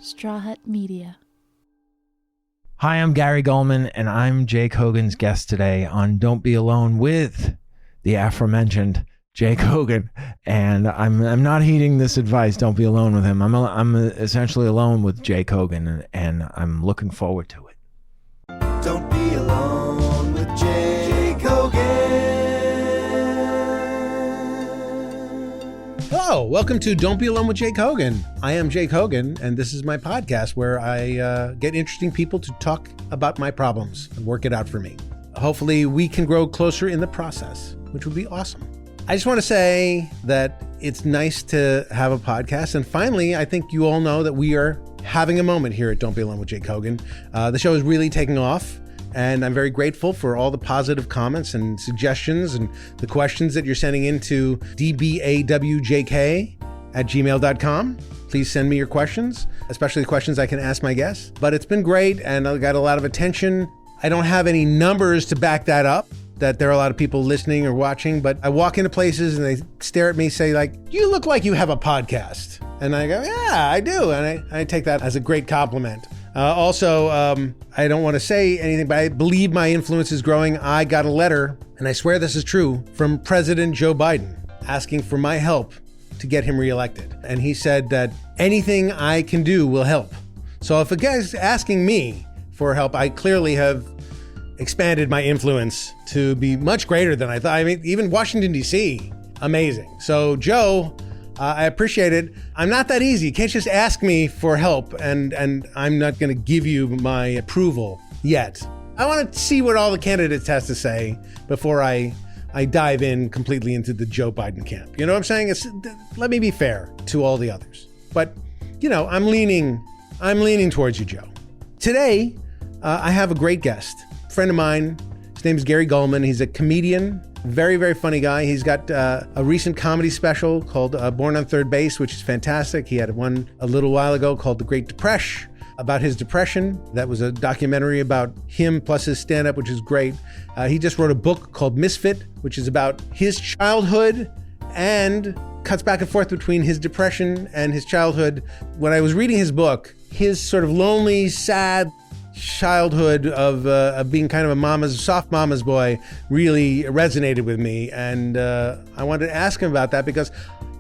Straw Hut Media. Hi, I'm Gary Gulman, and I'm Jake Hogan's guest today on Don't Be Alone with the aforementioned Jake Hogan. And I'm not heeding this advice, don't be alone with him. I'm essentially alone with Jake Hogan, and I'm looking forward to it. Don't be alone with Jake Hogan. Hello, welcome to Don't Be Alone with Jake Hogan. I am Jake Hogan, and this is my podcast where I get interesting people to talk about my problems and work it out for me. Hopefully, we can grow closer in the process, which would be awesome. I just want to say that it's nice to have a podcast, and finally, I think you all know that we are having a moment here at Don't Be Alone with Jake Hogan. The show is really taking off, and I'm very grateful for all the positive comments and suggestions and the questions that you're sending into dbawjk@gmail.com. Please send me your questions, especially the questions I can ask my guests. But it's been great, and I got a lot of attention. I don't have any numbers to back that up, that there are a lot of people listening or watching, but I walk into places and they stare at me, say like, "You look like you have a podcast." And I go, "Yeah, I do." And I take that as a great compliment. Also, I don't want to say anything, but I believe my influence is growing. I got a letter, and I swear this is true, from President Joe Biden asking for my help to get him reelected. And he said that anything I can do will help. So if a guy's asking me for help, I clearly have expanded my influence to be much greater than I thought. I mean, even Washington, D.C., amazing. So Joe, I appreciate it. I'm not that easy. You can't just ask me for help and I'm not going to give you my approval yet. I want to see what all the candidates has to say before I dive in completely into the Joe Biden camp. You know what I'm saying? Let me be fair to all the others. But, you know, I'm leaning towards you, Joe. Today, I have a great guest, a friend of mine. His name is Gary Gulman. He's a comedian. Very, very funny guy. He's got a recent comedy special called Born on Third Base, which is fantastic. He had one a little while ago called The Great Depresh, about his depression. That was a documentary about him plus his stand-up, which is great. He just wrote a book called Misfit, which is about his childhood and cuts back and forth between his depression and his childhood. When I was reading his book, his sort of lonely, sad childhood of being kind of a soft mama's boy really resonated with me. And I wanted to ask him about that because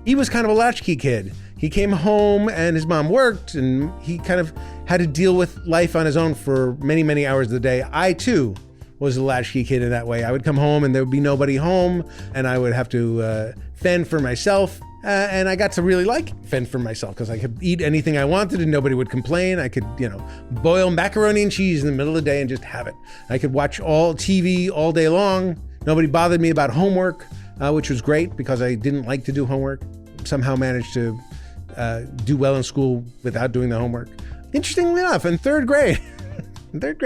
he was kind of a latchkey kid. He came home and his mom worked and he kind of had to deal with life on his own for many, many hours of the day. I too was a latchkey kid in that way. I would come home and there would be nobody home and I would have to fend for myself. And I got to really fend for myself because I could eat anything I wanted and nobody would complain. I could, boil macaroni and cheese in the middle of the day and just have it. I could watch all TV all day long. Nobody bothered me about homework, which was great because I didn't like to do homework. Somehow managed to do well in school without doing the homework. Interestingly enough, in third grade, I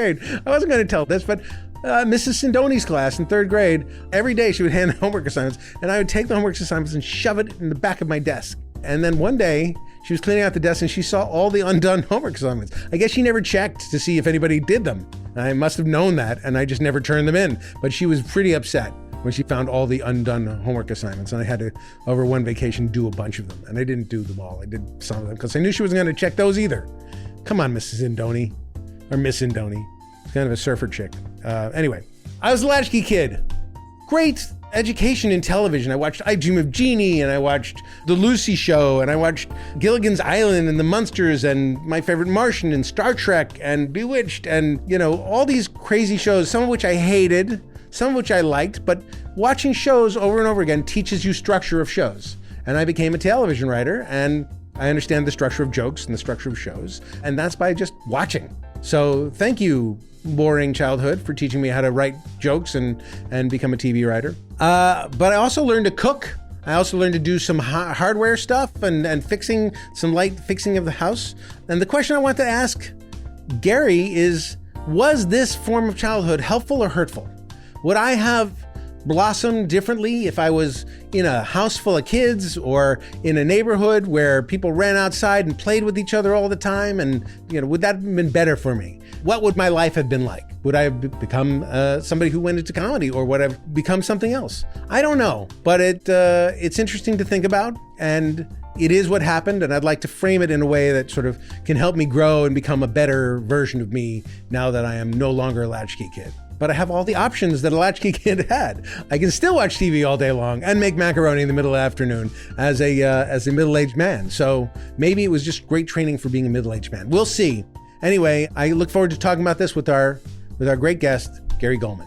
wasn't going to tell this, but Mrs. Sindoni's class in third grade, every day she would hand homework assignments and I would take the homework assignments and shove it in the back of my desk. And then one day she was cleaning out the desk and she saw all the undone homework assignments. I guess she never checked to see if anybody did them. I must have known that and I just never turned them in. But she was pretty upset when she found all the undone homework assignments. And I had to, over one vacation, do a bunch of them. And I didn't do them all. I did some of them because I knew she wasn't going to check those either. Come on, Mrs. Sindoni, or Miss Sindoni. Kind of a surfer chick. Anyway, I was a latchkey kid. Great education in television. I watched I Dream of Jeannie and I watched The Lucy Show and I watched Gilligan's Island and The Munsters and My Favorite Martian and Star Trek and Bewitched and, all these crazy shows, some of which I hated, some of which I liked, but watching shows over and over again teaches you structure of shows. And I became a television writer and I understand the structure of jokes and the structure of shows. And that's by just watching. So thank you, boring childhood, for teaching me how to write jokes and become a TV writer. But I also learned to cook. I also learned to do some hardware stuff and fixing, some light fixing of the house. And the question I want to ask Gary is, was this form of childhood helpful or hurtful? Would I have blossomed differently if I was in a house full of kids or in a neighborhood where people ran outside and played with each other all the time? And, would that have been better for me? What would my life have been like? Would I have become somebody who went into comedy, or would I have become something else? I don't know, but it's interesting to think about. And it is what happened, and I'd like to frame it in a way that sort of can help me grow and become a better version of me now that I am no longer a latchkey kid. But I have all the options that a latchkey kid had. I can still watch TV all day long and make macaroni in the middle of the afternoon as a middle-aged man. So maybe it was just great training for being a middle-aged man. We'll see. Anyway, I look forward to talking about this with our great guest, Gary Gulman.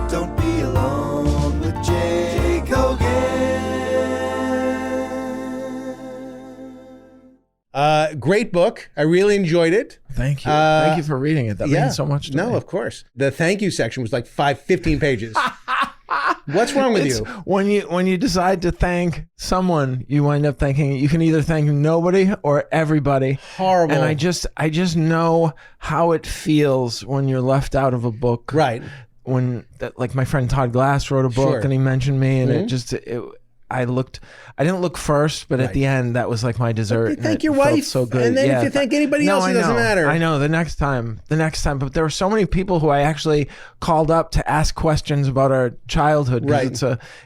Don't be alone with Jay Kogan. Great book. I really enjoyed it. Thank you. Thank you for reading it. That means so much to me. No, of course. The thank you section was like 15 pages. What's wrong with you? When you decide to thank someone, you wind up thinking you can either thank nobody or everybody. Horrible. And I just know how it feels when you're left out of a book. Right. Like my friend Todd Glass wrote a book, Sure. and he mentioned me, and I didn't look first, but at the end, that was like my dessert. Thank your wife. So good. And then if you thank anybody else, it doesn't matter. I know the next time, but there were so many people who I actually called up to ask questions about our childhood. Right.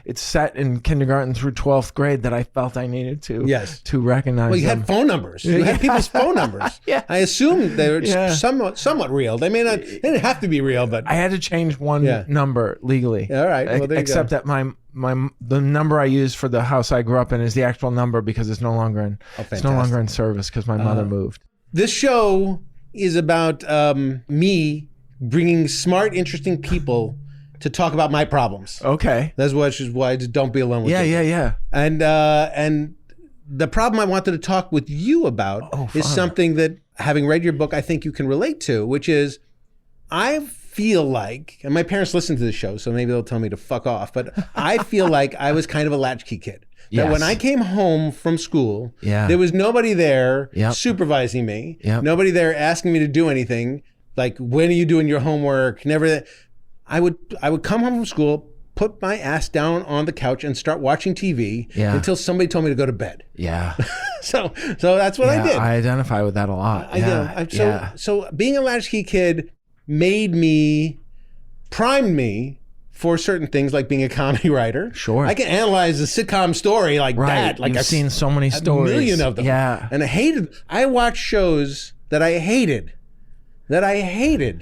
It's set in kindergarten through 12th grade that I felt I needed to recognize. Well, you them. had phone numbers. You had people's phone numbers. Yeah. I assumed they were somewhat real. They didn't have to be real, but I had to change one number legally. All right. Well, there you except go. that the number I use for the house I grew up in is the actual number because it's no longer in service because my mother moved. This show is about me bringing smart, interesting people to talk about my problems. Okay. That's why I just don't be alone with you. Yeah. And the problem I wanted to talk with you about is something that, having read your book, I think you can relate to, which is I feel like, and my parents listen to the show, so maybe they'll tell me to fuck off, but I feel like I was kind of a latchkey kid. That when I came home from school, there was nobody there supervising me, nobody there asking me to do anything. Like, when are you doing your homework? Never. I would come home from school, put my ass down on the couch and start watching TV until somebody told me to go to bed. Yeah. So that's what I did. I identify with that a lot. So being a latchkey kid primed me for certain things, like being a comedy writer. Sure. I can analyze a sitcom story like that. Like You've seen so many stories. A million of them. Yeah. And I watched shows that I hated.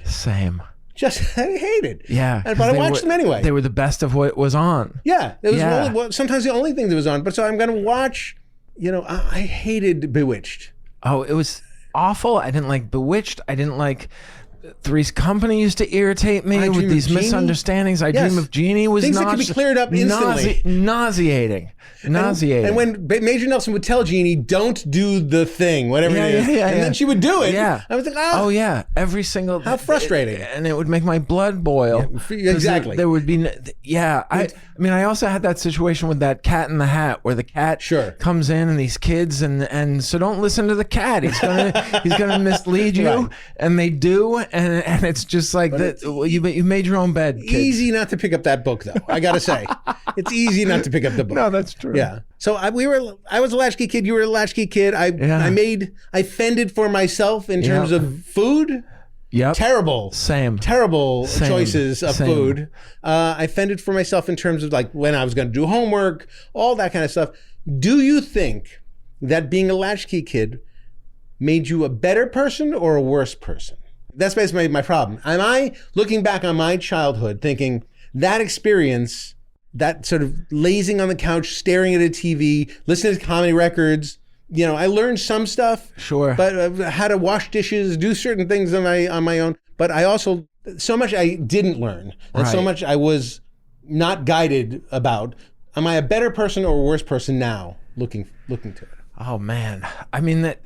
Same. I hated. Yeah. But I watched them anyway. They were the best of what was on. Yeah. It was sometimes the only thing that was on. But so I'm going to watch, I hated Bewitched. Oh, it was awful. I didn't like Bewitched. I didn't like Three's Company used to irritate me with these misunderstandings. I Dream of Jeannie was things that could be cleared up instantly. Nauseating. And when Major Nelson would tell Jeannie, don't do the thing, whatever it is, and then she would do it. Yeah. I was like, oh yeah, every single. How frustrating. And it would make my blood boil. Yeah, exactly. There would be, I also had that situation with that Cat in the Hat, where the cat comes in and these kids, and so don't listen to the cat. He's gonna mislead you, and they do, and it's just like that. You made your own bed. Kids. Easy not to pick up that book, though. I gotta say, it's easy not to pick up the book. No, that's true. Yeah. So I was a latchkey kid. You were a latchkey kid. I fended for myself in terms of food. Yep. Terrible choices of food. I fended for myself in terms of like when I was going to do homework, all that kind of stuff. Do you think that being a latchkey kid made you a better person or a worse person? That's basically my problem. Am I looking back on my childhood thinking that experience, that sort of lazing on the couch, staring at a TV, listening to comedy records, I learned some stuff. Sure. But how to wash dishes, do certain things on my own. But I also, so much I didn't learn, and so much I was not guided about. Am I a better person or a worse person now, looking to it? Oh man, that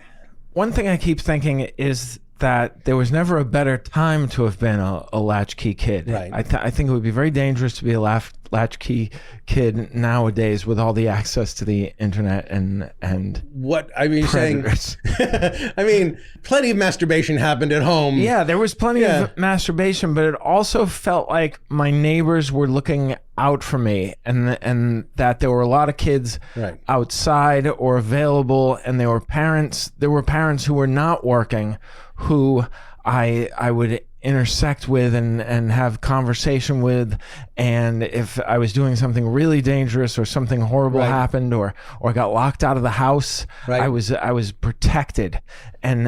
one thing I keep thinking is that there was never a better time to have been a latchkey kid. Right. I think it would be very dangerous to be a latchkey kid nowadays with all the access to the internet and what I mean predators. saying. Plenty of masturbation happened at home. Yeah, there was plenty of masturbation, but it also felt like my neighbors were looking out for me, and that there were a lot of kids outside or available, and there were parents who were not working, who I would intersect with and have conversation with, and if I was doing something really dangerous or something horrible happened or got locked out of the house, I was protected. And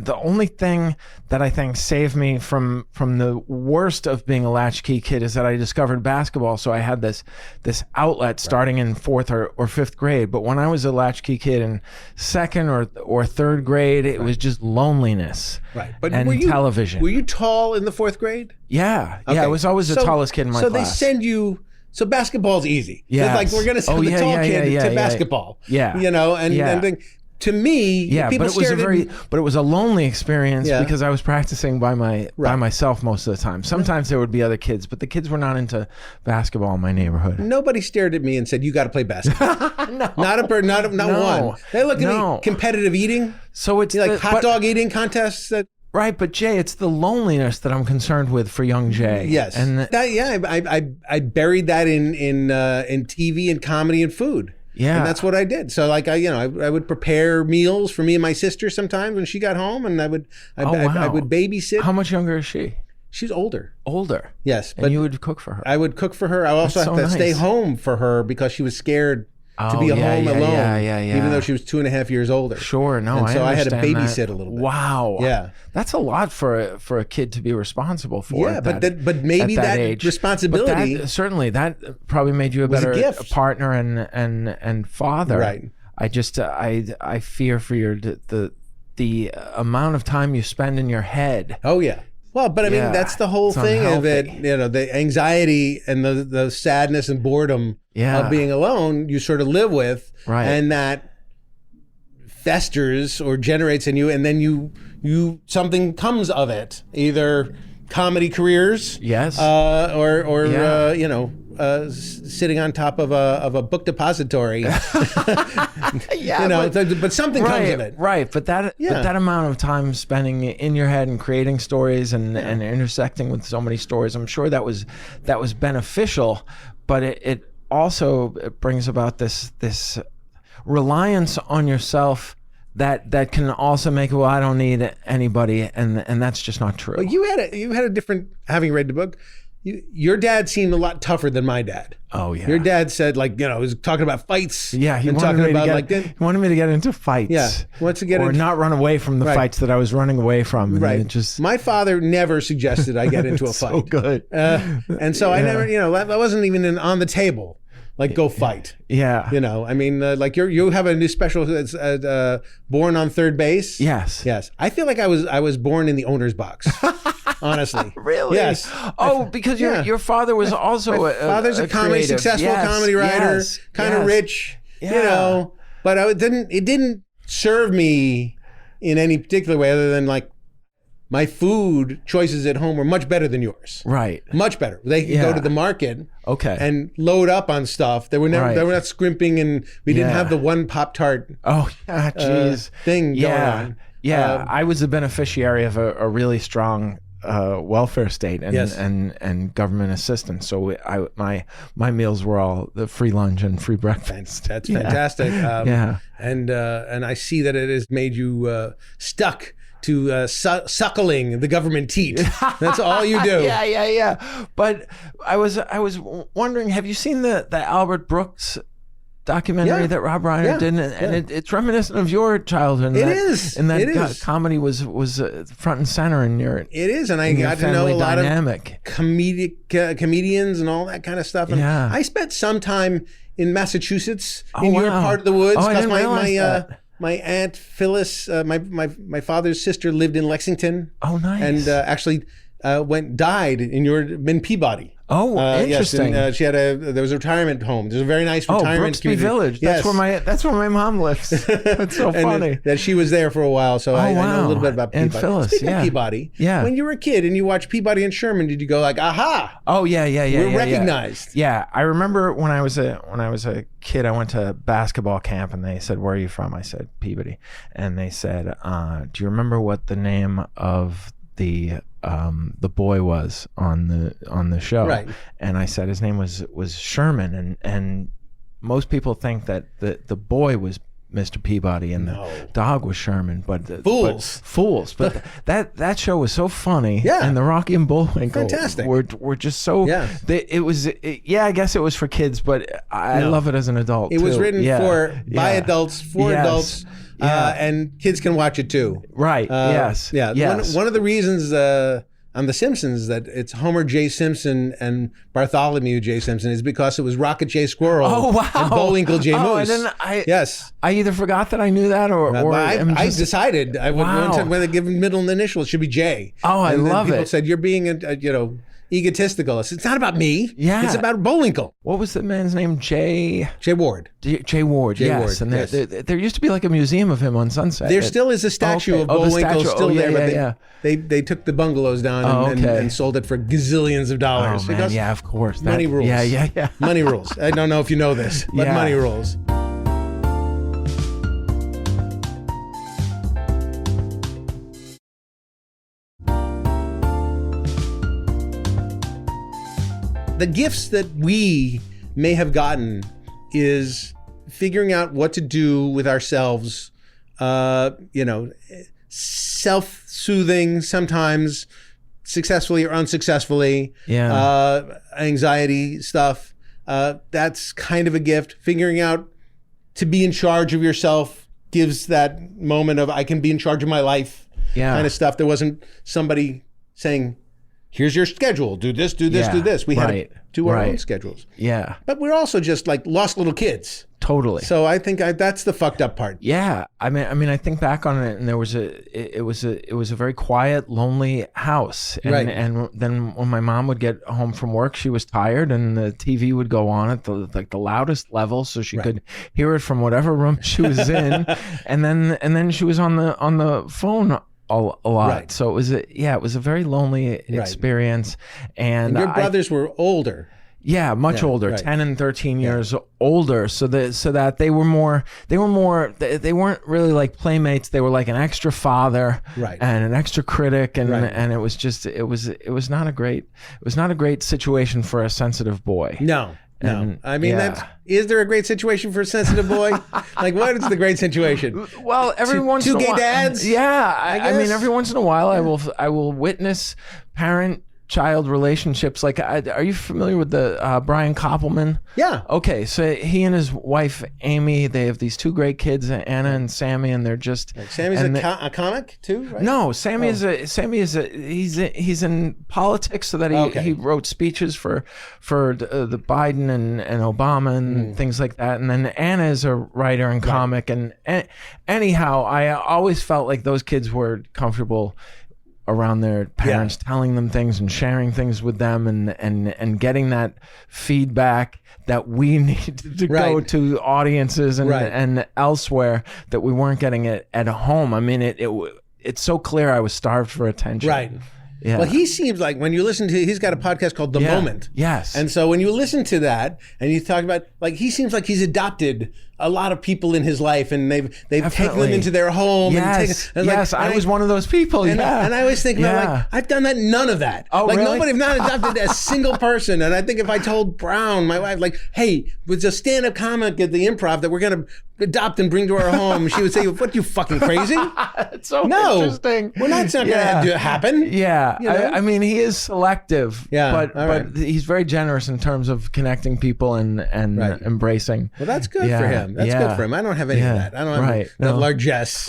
the only thing that I think saved me from the worst of being a latchkey kid is that I discovered basketball. So I had this outlet starting in 4th or 5th grade. But when I was a latchkey kid in 2nd or 3rd grade, it was just loneliness But and television. Were you tall in the 4th grade? Yeah. I was always the tallest kid in my class. So they send you. So basketball's easy. Yeah. It's like we're going to send the tall kid to basketball. Yeah. You know, and to me, people stared at me. But it was a lonely experience because I was practicing by myself most of the time. Sometimes there would be other kids, but the kids were not into basketball in my neighborhood. Nobody stared at me and said, "You got to play basketball." No, not one. They looked at me. Competitive eating. So it's like hot dog eating contests that. Right, but Jay, it's the loneliness that I'm concerned with for young Jay. Yes, and I buried that in TV and comedy and food. Yeah, and that's what I did. So like I would prepare meals for me and my sister sometimes when she got home, and I would babysit. How much younger is she? She's older. Older. Yes, but you would cook for her. I would cook for her. I also had to stay home for her because she was scared to be home alone, even though she was 2.5 years older. Sure, no, and so I had to understand babysit that. a little bit. Wow, yeah, that's a lot for a kid to be responsible for. Yeah, but maybe that age. responsibility. But certainly that probably made you a better partner and father. Right. I fear for the amount of time you spend in your head. Oh yeah. Well, but I mean, that's the whole thing of it. You know, the anxiety and the sadness and boredom of being alone, you sort of live with, and that festers or generates in you, and then you something comes of it, either comedy careers, or sitting on top of a book depository. But something comes of it. Right, but that amount of time spending in your head and creating stories and intersecting with so many stories, I'm sure that was beneficial, but it also brings about this reliance on yourself that can also make it, well, I don't need anybody, and that's just not true. Well, you had a different, having read the book, your dad seemed a lot tougher than my dad. Oh yeah. Your dad said, like, he was talking about fights. Yeah, he wanted me to get into fights. Yeah, not run away from the fights that I was running away from. And my father never suggested I get into a fight. So good. And so I never, that wasn't even on the table. Like, go fight. Yeah. I mean, like you have a new special that's born on third base. Yes. Yes. I feel like I was born in the owner's box. Honestly. Really? Yes. Oh, because your father was also my father's a comedy, successful comedy writer, kind of rich, but it didn't serve me in any particular way other than like my food choices at home were much better than yours. Right. Much better. They could go to the market and load up on stuff. They were not scrimping, and we didn't have the one Pop-Tart thing going on. Yeah, I was the beneficiary of a really strong welfare state and government assistance. So my meals were all the free lunch and free breakfast. That's fantastic. And I see that it has made you stuck to suckling the government teat. That's all you do. Yeah. But I was wondering, have you seen the Albert Brooks documentary that Rob Reiner did? And it's reminiscent of your childhood. It is. And that comedy was front and center in your. It is, and I got to know a lot of comedians and all that kind of stuff. And I spent some time in Massachusetts, in your part of the woods. Oh, I didn't realize that. My aunt Phyllis, my father's sister, lived in Lexington. Oh, nice. And actually died in Peabody. Oh, interesting. Yes, and there was a retirement home. There's a very nice retirement Brooksby Village. Yes. That's where my mom lives. That's so funny. That she was there for a while, so I know a little bit about Peabody. And Phyllis, Speaking of Peabody, when you were a kid and you watched Peabody and Sherman, did you go like, aha? Oh yeah. We're recognized. Yeah, I remember when I was a kid, I went to basketball camp and they said, "Where are you from?" I said, "Peabody," and they said, "Do you remember what the name of the boy was on the show?" Right. And I said his name was Sherman, and most people think that the boy was Mr. Peabody, and the dog was Sherman. But Fools. But that show was so funny. Yeah. And the Rocky and Bullwinkle Fantastic. were just so. Yeah. I guess it was for kids, but I love it as an adult. It was written by adults, for Yes. adults, and kids can watch it too. Right. Yes. Yeah. Yes. One of the reasons on The Simpsons that it's Homer J. Simpson and Bartholomew J. Simpson is because it was Rocket J. Squirrel and Bullwinkle J. Moose. Yes. I either forgot that I knew that or I decided when they give middle initial, it should be J. Oh, I love it. People said, you're being, egotistical. I said, it's not about me. Yeah. It's about Bullwinkle. What was the man's name? Jay Ward. Jay Ward, yes. And there used to be like a museum of him on Sunset. There still is a statue of Bullwinkle still there, but they took the bungalows down and sold it for gazillions of dollars. Oh, man, of course. Money rules. Yeah. Money rules. I don't know if you know this, but money rules. The gifts that we may have gotten is figuring out what to do with ourselves, self-soothing, sometimes successfully or unsuccessfully, anxiety stuff. That's kind of a gift. Figuring out to be in charge of yourself gives that moment of I can be in charge of my life kind of stuff. There wasn't somebody saying, here's your schedule. Do this, do this, do this. We had to do our own schedules. Yeah. But we're also just like lost little kids. Totally. So I think that's the fucked up part. Yeah. I mean, I think back on it, and it was a very quiet, lonely house. And, and then when my mom would get home from work, she was tired, and the TV would go on at the loudest level, so she could hear it from whatever room she was in. and then she was on the phone a lot. So it was a very lonely experience. And your brothers were older. Yeah, much older, 10 and 13 years older. So that they weren't really like playmates. They were like an extra father and an extra critic. And it was not a great situation for a sensitive boy. No. I mean, is there a great situation for a sensitive boy? Like, what is the great situation? Well, every once in a while. Two gay dads? Yeah. I mean, every once in a while I will witness parent-child relationships. Like, are you familiar with the Brian Koppelman? Yeah. Okay, so he and his wife Amy, they have these two great kids, Anna and Sammy, and they're just. Sammy's a comic too, right? No, Sammy is he's in politics, so that he wrote speeches for the Biden and Obama and things like that, and then Anna is a writer and comic, and anyhow, I always felt like those kids were comfortable around their parents telling them things and sharing things with them and getting that feedback that we needed to go to audiences and elsewhere that we weren't getting it at home. I mean, it's so clear I was starved for attention. Right. Yeah. Well, he seems like when you listen to, he's got a podcast called The Moment. Yes. And so when you listen to that and you talk about, like, he seems like he's adopted a lot of people in his life, and they've taken them into their home. Yes. And I was one of those people. And I always think about, like, I've done that, none of that. Oh, like, really? nobody, I've not adopted a single person. And I think if I told Brown, my wife, like, hey, with a stand-up comic at the Improv that we're going to adopt and bring to our home, she would say, what, you fucking crazy? It's so interesting. Well, that's not going to happen. Yeah. You know? I mean, he is selective, but he's very generous in terms of connecting people and embracing. Well, that's good for him. That's good for him. I don't have any of that. I don't have that largesse.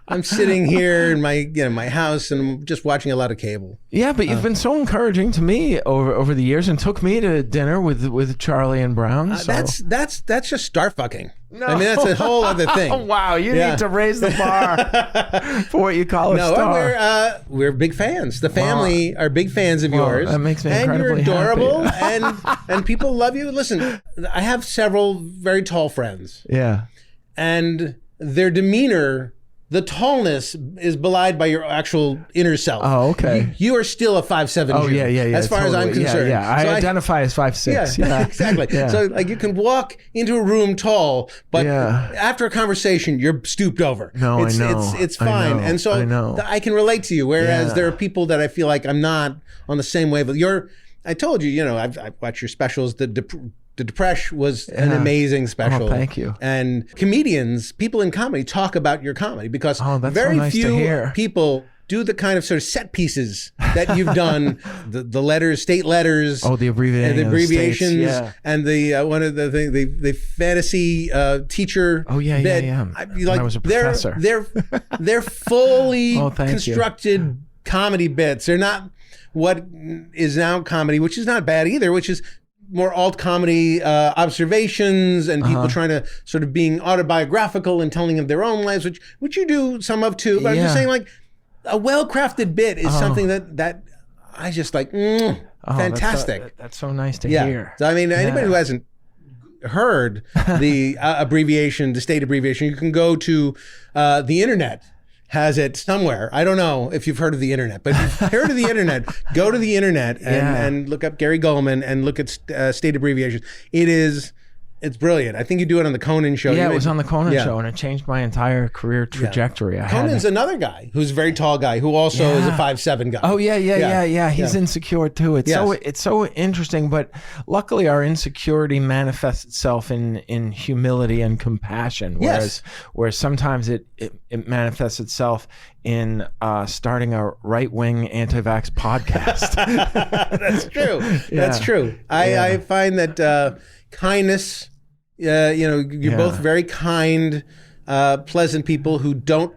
I'm sitting here in my house and I'm just watching a lot of cable. Yeah, but you've been so encouraging to me over the years, and took me to dinner with Charlie and Brown. So. That's just star fucking. No. I mean, that's a whole other thing. Wow, you need to raise the bar for what you call a star. We're big fans. The family are big fans of yours. That makes me and incredibly you're adorable, happy. and people love you. Listen, I have several very tall friends. Yeah, and their demeanor. The tallness is belied by your actual inner self. Oh, okay. You are still a 5'7" Oh, Jew, yeah. as far as I'm concerned. Yeah. I identify as 5'6". Yeah, exactly. Yeah. So, like, you can walk into a room tall, but after a conversation, you're stooped over. No, I know. It's fine. I know. And so I can relate to you, whereas there are people that I feel like I'm not on the same wave. I told you, I've watched your specials, the Depresh was an amazing special. Oh, thank you. And comedians, people in comedy, talk about your comedy because that's very so nice to few hear. people do the kind of sort of set pieces that you've done, the letters, state letters. Oh, the abbreviating and the of the abbreviations, states, yeah. and the one of the fantasy teacher. Oh, yeah. When I was a professor. They're fully Oh, thank you. constructed comedy bits. They're not what is now comedy, which is not bad either, which is more alt comedy observations and people trying to sort of being autobiographical and telling of their own lives, which you do some of too. But I'm just saying, like, a well-crafted bit is something that I just like, fantastic. That's so nice to hear. So, I mean, anybody who hasn't heard the abbreviation, the state abbreviation, you can go to the internet. Has it somewhere. I don't know if you've heard of the internet, but if you've heard of the internet, go to the internet and look up Gary Gulman and look at state abbreviations. It's brilliant. I think you do it on the Conan show. Yeah, it was on the Conan show, and it changed my entire career trajectory. Conan's another guy who's a very tall guy who also is a 5'7" guy. Oh yeah. He's insecure too. It's so interesting, but luckily our insecurity manifests itself in humility and compassion. Whereas sometimes it manifests itself in starting a right-wing anti-vax podcast. That's true. That's true. I find that kindness. You're both very kind, pleasant people who don't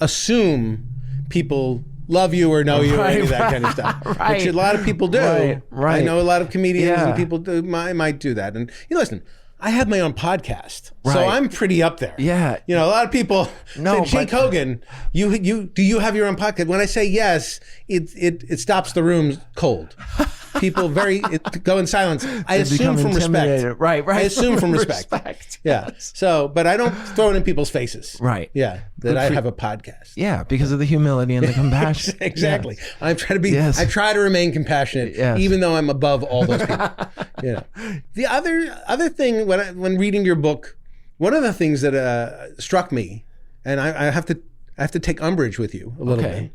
assume people love you or know you or any of that kind of stuff, which a lot of people do. Right. I know a lot of comedians and people might do that. And listen, I have my own podcast, so I'm pretty up there. Yeah. A lot of people say, Jake Hogan, do you have your own podcast? When I say yes, it stops the room cold. People go in silence. I assume from respect. Right. I assume from respect. Yeah. So, but I don't throw it in people's faces. Right. Yeah. That I have a podcast. Yeah, because of the humility and the compassion. Exactly. Yes. I'm trying to be. Yes. I try to remain compassionate, even though I'm above all those people. The other thing when reading your book, one of the things that struck me, and I have to take umbrage with you a little bit,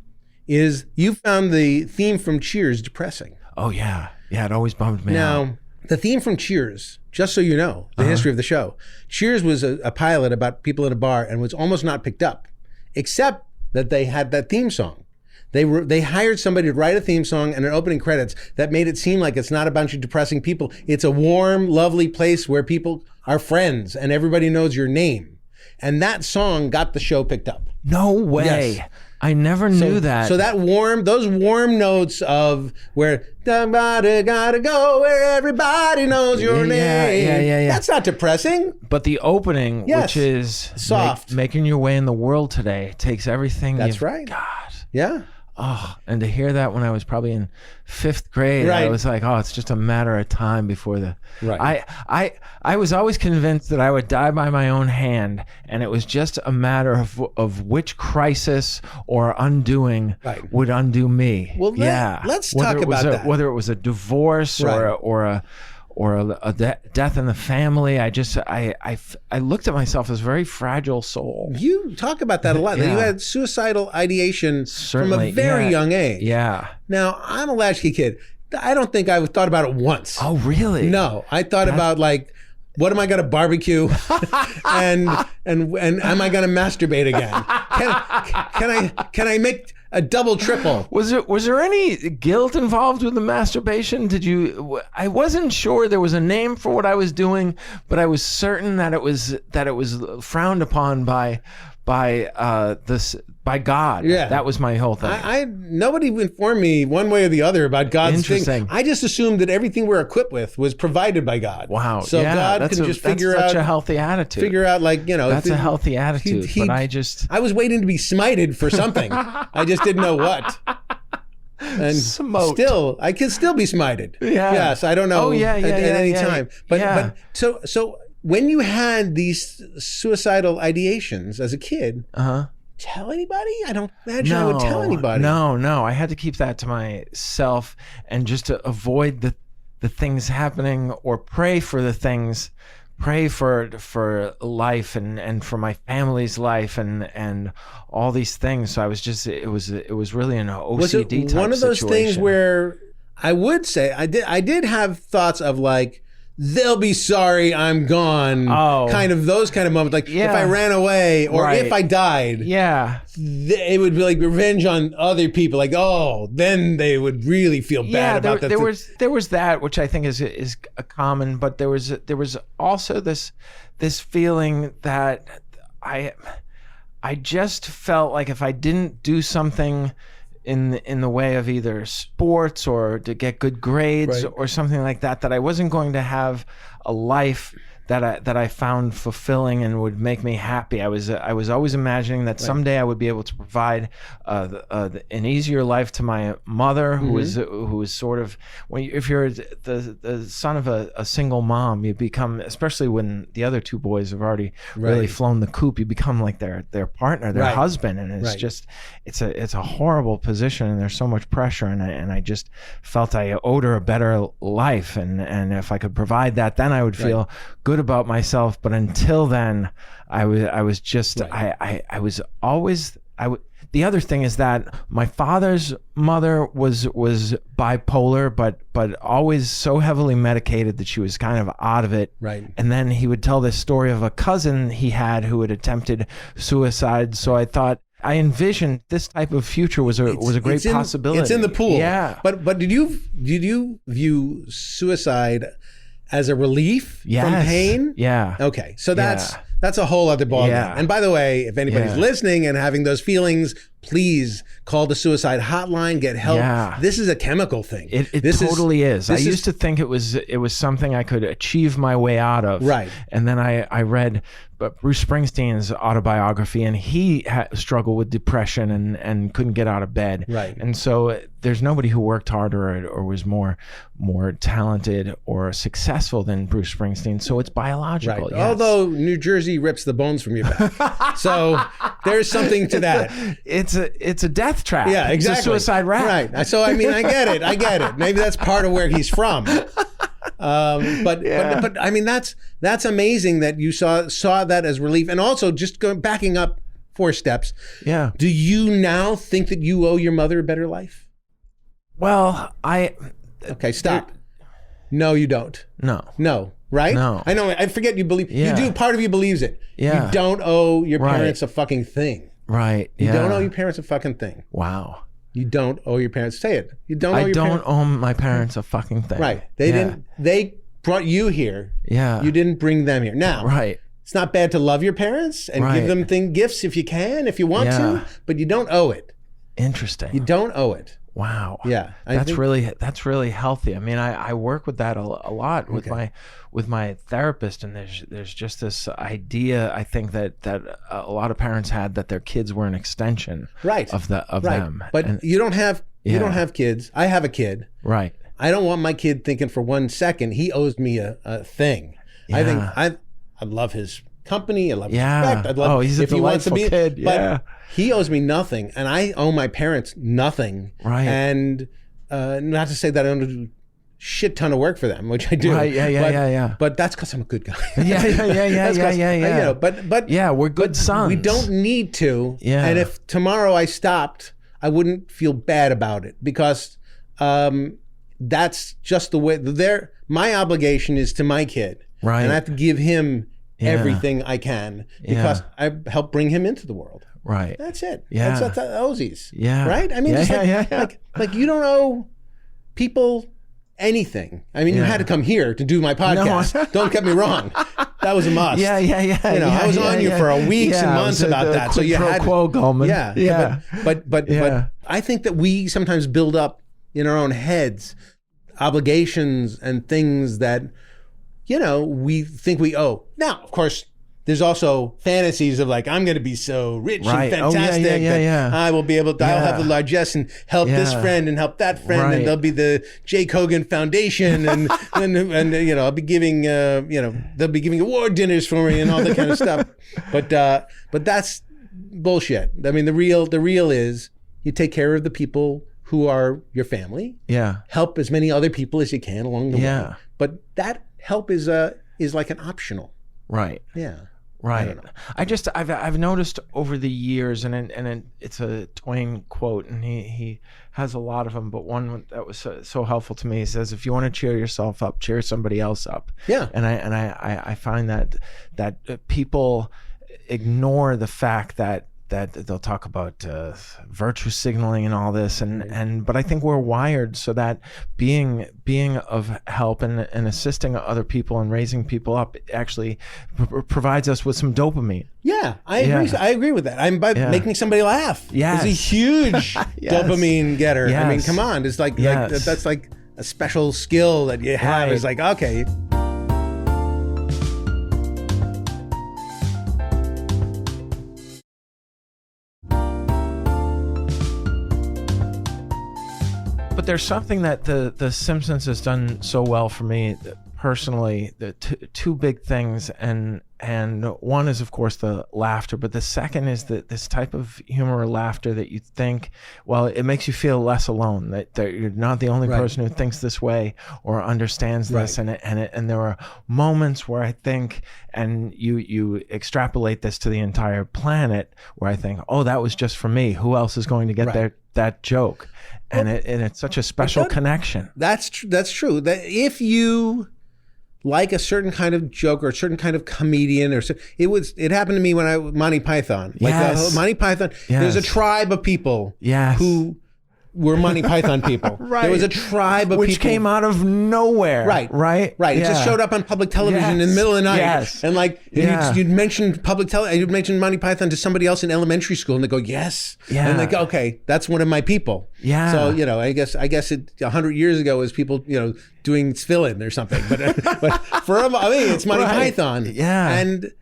is you found the theme from Cheers depressing. Oh, yeah. Yeah, it always bummed me out. Now, the theme from Cheers, just so you know, the history of the show, Cheers was a pilot about people in a bar and was almost not picked up, except that they had that theme song. They hired somebody to write a theme song and an opening credits that made it seem like it's not a bunch of depressing people. It's a warm, lovely place where people are friends and everybody knows your name. And that song got the show picked up. No way. Yes. I never knew that. So those warm notes of where somebody gotta go where everybody knows your name. Yeah. That's not depressing. But the opening, which is soft, making your way in the world today, takes everything. That's right. God. Yeah. Oh, and to hear that when I was probably in 5th grade, I was like, oh, it's just a matter of time before the. Right. I was always convinced that I would die by my own hand, and it was just a matter of which crisis or undoing would undo me. Well, let's talk about that. Whether it was a divorce or a death in the family, I looked at myself as a very fragile soul. You talk about that a lot. You had suicidal ideation from a very young age. Yeah. Now, I'm a latchkey kid. I don't think I thought about it once. Oh, really? No, I thought about like, what am I going to barbecue, and am I going to masturbate again? Can I make a double triple? Was there any guilt involved with the masturbation? I wasn't sure there was a name for what I was doing, but I was certain that it was frowned upon by God. Yeah. That was my whole thing. Nobody informed me one way or the other about God's thing. I just assumed that everything we're equipped with was provided by God. Wow. So God can just figure out. That's such a hehealtty attitude. Figure out That's a healthy attitude. I was waiting to be smited for something. I just didn't know what. And still, I can still be smited. Yeah. Yes, I don't know at any time. But so when you had these suicidal ideations as a kid, tell anybody? I don't imagine I would tell anybody. No. I had to keep that to myself and just to avoid the things happening, or pray for the things, pray for life and for my family's life and all these things. So I was just, it was really an OCD type one of those situation. Things where I would say I did have thoughts of like they'll be sorry I'm gone. Oh. Kind of those kind of moments. Like Yeah. if I ran away or Right. if I died, Yeah. it would be like revenge on other people. Like, oh, then they would really feel bad about that. There was that, which I think is a common, but there was also this feeling that I just felt like if I didn't do something in the way of either sports or to get good grades Right. or something like that, that I wasn't going to have a life that I found fulfilling and would make me happy. I was always imagining that someday I would be able to provide an easier life to my mother, who was sort of, if you're the son of a single mom, you become, especially when the other two boys have already really flown the coop, you become like their partner, their husband, and it's just it's a horrible position, and there's so much pressure, and I just felt I owed her a better life, and if I could provide that, then I would feel good about myself. But until then, I was just I was always the other thing is that my father's mother was bipolar, but always so heavily medicated that she was kind of out of it. Right. And then he would tell this story of a cousin he had who had attempted suicide. So I thought, I envisioned this type of future was a great possibility. It's in the pool. Yeah. But did you view suicide as a relief from pain? Yeah. Okay. So that's a whole other ballgame. Yeah. And by the way, if anybody's listening and having those feelings, please call the suicide hotline, get help. Yeah. This is a chemical thing. It totally is. I used to think it was something I could achieve my way out of. Right. And then I read Bruce Springsteen's autobiography, and he struggled with depression and couldn't get out of bed. Right. And so there's nobody who worked harder or was more talented or successful than Bruce Springsteen. So it's biological. Right. Yes. Although New Jersey rips the bones from your back. So there's something to that. It's a death trap. Yeah, exactly. It's a suicide rap. Right. So I mean, I get it. Maybe that's part of where he's from. But I mean, that's amazing that you saw that as relief. And also, just backing up 4 steps. Yeah. Do you now think that you owe your mother a better life? Well, Okay, stop. No, you don't. No, right? No. I know. I forget you believe. Yeah. You do. Part of you believes it. Yeah. You don't owe your Right. parents a fucking thing. Right. You Yeah. don't owe your parents a fucking thing. Wow. You don't owe your parents. Say it. You don't owe I your don't parents. owe my parents a fucking thing. Right. They brought you here. Yeah. You didn't bring them here. Now, Right. it's not bad to love your parents and give Right. them gifts if you can, if you want Yeah. to, but you don't owe it. Interesting. You don't owe it. Wow. Yeah. That's really healthy. I mean, I work with that a lot with my therapist, and there's just this idea, I think, that a lot of parents had, that their kids were an extension of them. But And- you don't have kids. I have a kid. right. I don't want my kid thinking for 1 second he owes me a thing. I think I love his company. I love his respect. I'd love he's a if he wants to delightful be kid. But Yeah. he owes me nothing, and I owe my parents nothing. Right. And not to say that I don't do a shit ton of work for them, which I do. Right. Yeah. But that's because I'm a good guy. Yeah. That's 'cause, Yeah. You know, but Yeah, we're good sons. we don't need to. Yeah. And if tomorrow I stopped, I wouldn't feel bad about it, because that's just the way. My obligation is to my kid. Right. And I have to give him everything I can, because I helped bring him into the world. Right. That's it. Yeah. That's Ozzy's. Yeah. Right? I mean, Yeah, just yeah. like you don't owe people anything. I mean, you had to come here to do my podcast. No. Don't get me wrong. That was a must. Yeah. You know, I was on you for weeks and months about that. So you had quo, Gulman. Yeah. But I think that we sometimes build up in our own heads obligations and things that, you know, we think we owe. Now, of course, there's also fantasies of like, I'm going to be so rich Right. and Oh, yeah, fantastic yeah, yeah. that I will be able to, I'll have the largesse and help this Yeah. friend and help that friend, Right. and there'll be the Jay Kogan Foundation, and you know, I'll be giving, you know, they'll be giving award dinners for me and all that kind of stuff. But that's bullshit. I mean, the real is you take care of the people who are your family. Yeah. Help as many other people as you can along the way. Yeah. But that help is like an optional. Right. Yeah. Right. don't know. I've noticed over the years, and it's a Twain quote, and he has a lot of them, but one that was so helpful to me. He says, "If you want to cheer yourself up, cheer somebody else up." Yeah. And I find that people ignore the fact that they'll talk about virtue signaling and all this, but I think we're wired so that being of help and assisting other people and raising people up actually provides us with some dopamine. Yeah, I agree. I agree with that. Making somebody laugh. Yes. Is a huge Yes. dopamine getter. I mean, Yes. come on. It's like Yes. that's like a special skill that you have. Right. It's like, okay. But there's something that the Simpsons has done so well for me personally. The two big things, and one is of course the laughter, but the second is this type of humor or laughter that you think, well, it makes you feel less alone. That you're not the only person who thinks this way or understands this, and there are moments where I think, and you extrapolate this to the entire planet, where I think, oh, that was just for me. Who else is going to get that joke? And it's such a special connection. That's true. That if you like a certain kind of joke or a certain kind of comedian, it happened to me when Monty Python. Yes. Monty Python. Yes. There's a tribe of people who were Monty Python people. Right. There was a tribe of which people. came out of nowhere. Right. It just showed up on public television in the middle of the night. Yes. And you'd mention public television, you'd mention Monty Python to somebody else in elementary school, and they go, yes. Yeah. And they go, okay, that's one of my people. Yeah. So, I guess 100 years ago was people, doing fill-in or something. But for it's Monty Python. Yeah.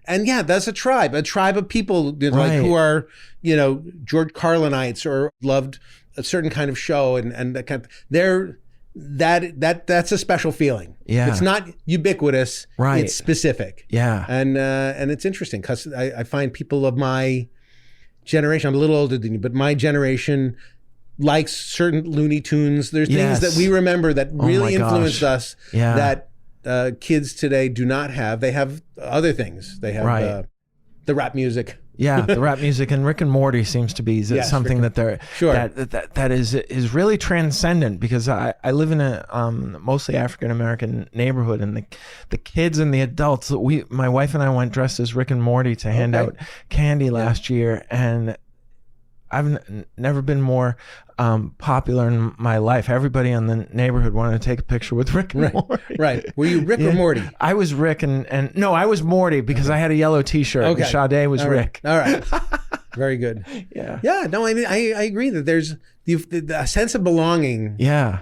And yeah, that's a tribe of people like who are, George Carlinites or loved a certain kind of show, and that kind of, that's a special feeling. Yeah. It's not ubiquitous. Right. It's specific. Yeah. And it's interesting because I find people of my generation, I'm a little older than you, but my generation likes certain Looney Tunes. There's things that we remember that really influenced us that kids today do not have. They have other things. They have the rap music. Yeah, the rap music, and Rick and Morty seems to be something that they're that is really transcendent, because I live in a mostly African American neighborhood, and the kids and the adults, my wife and I went dressed as Rick and Morty to hand out candy last year, and I've never been more popular in my life. Everybody in the neighborhood wanted to take a picture with Rick and Morty. Right. Were you Rick or Morty? I was Rick, and no, I was Morty because I had a yellow T-shirt. Okay. And Sade was Rick. All right. Very good. Yeah. Yeah. No, I mean, I agree that there's the sense of belonging.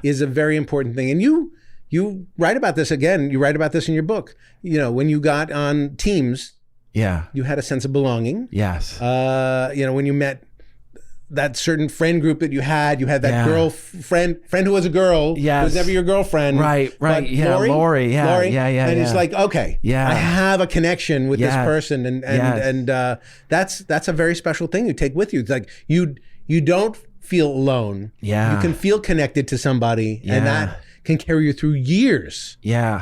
Is a very important thing, and you write about this again. You write about this in your book. When you got on teams. Yeah. You had a sense of belonging. Yes. When you met that certain friend group that you had that girl friend who was a girl, who was never your girlfriend. Right. Yeah, Lori. Yeah. And it's like, okay, I have a connection with this person, and that's a very special thing you take with you. It's like you don't feel alone. Yeah. You can feel connected to somebody, and that can carry you through years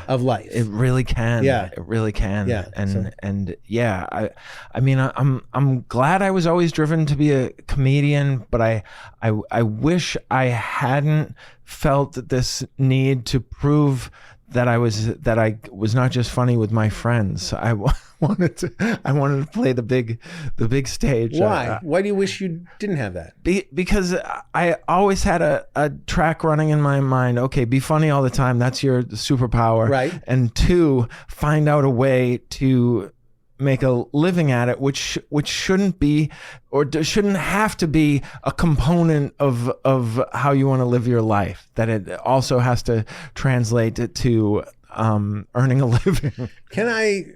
of life. It really can. Yeah. It really can. Yeah. I mean, I'm glad I was always driven to be a comedian, but I wish I hadn't felt this need to prove that I was not just funny with my friends. I wanted to play the big stage. Why? Why do you wish you didn't have that? Because I always had a track running in my mind. Okay, be funny all the time. That's your superpower. Right. And 2, find out a way to make a living at it, which shouldn't be, or shouldn't have to be, a component of how you want to live your life. That it also has to translate to earning a living. Can I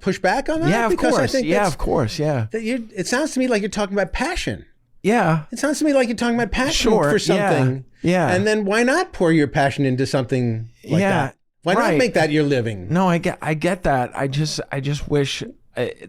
push back on that? Yeah, of because course. I think of course. Yeah. It sounds to me like you're talking about passion. Yeah. It sounds to me like you're talking about passion for something. Yeah. And then why not pour your passion into something like that? Why not make that your living? No, I get that. I just wish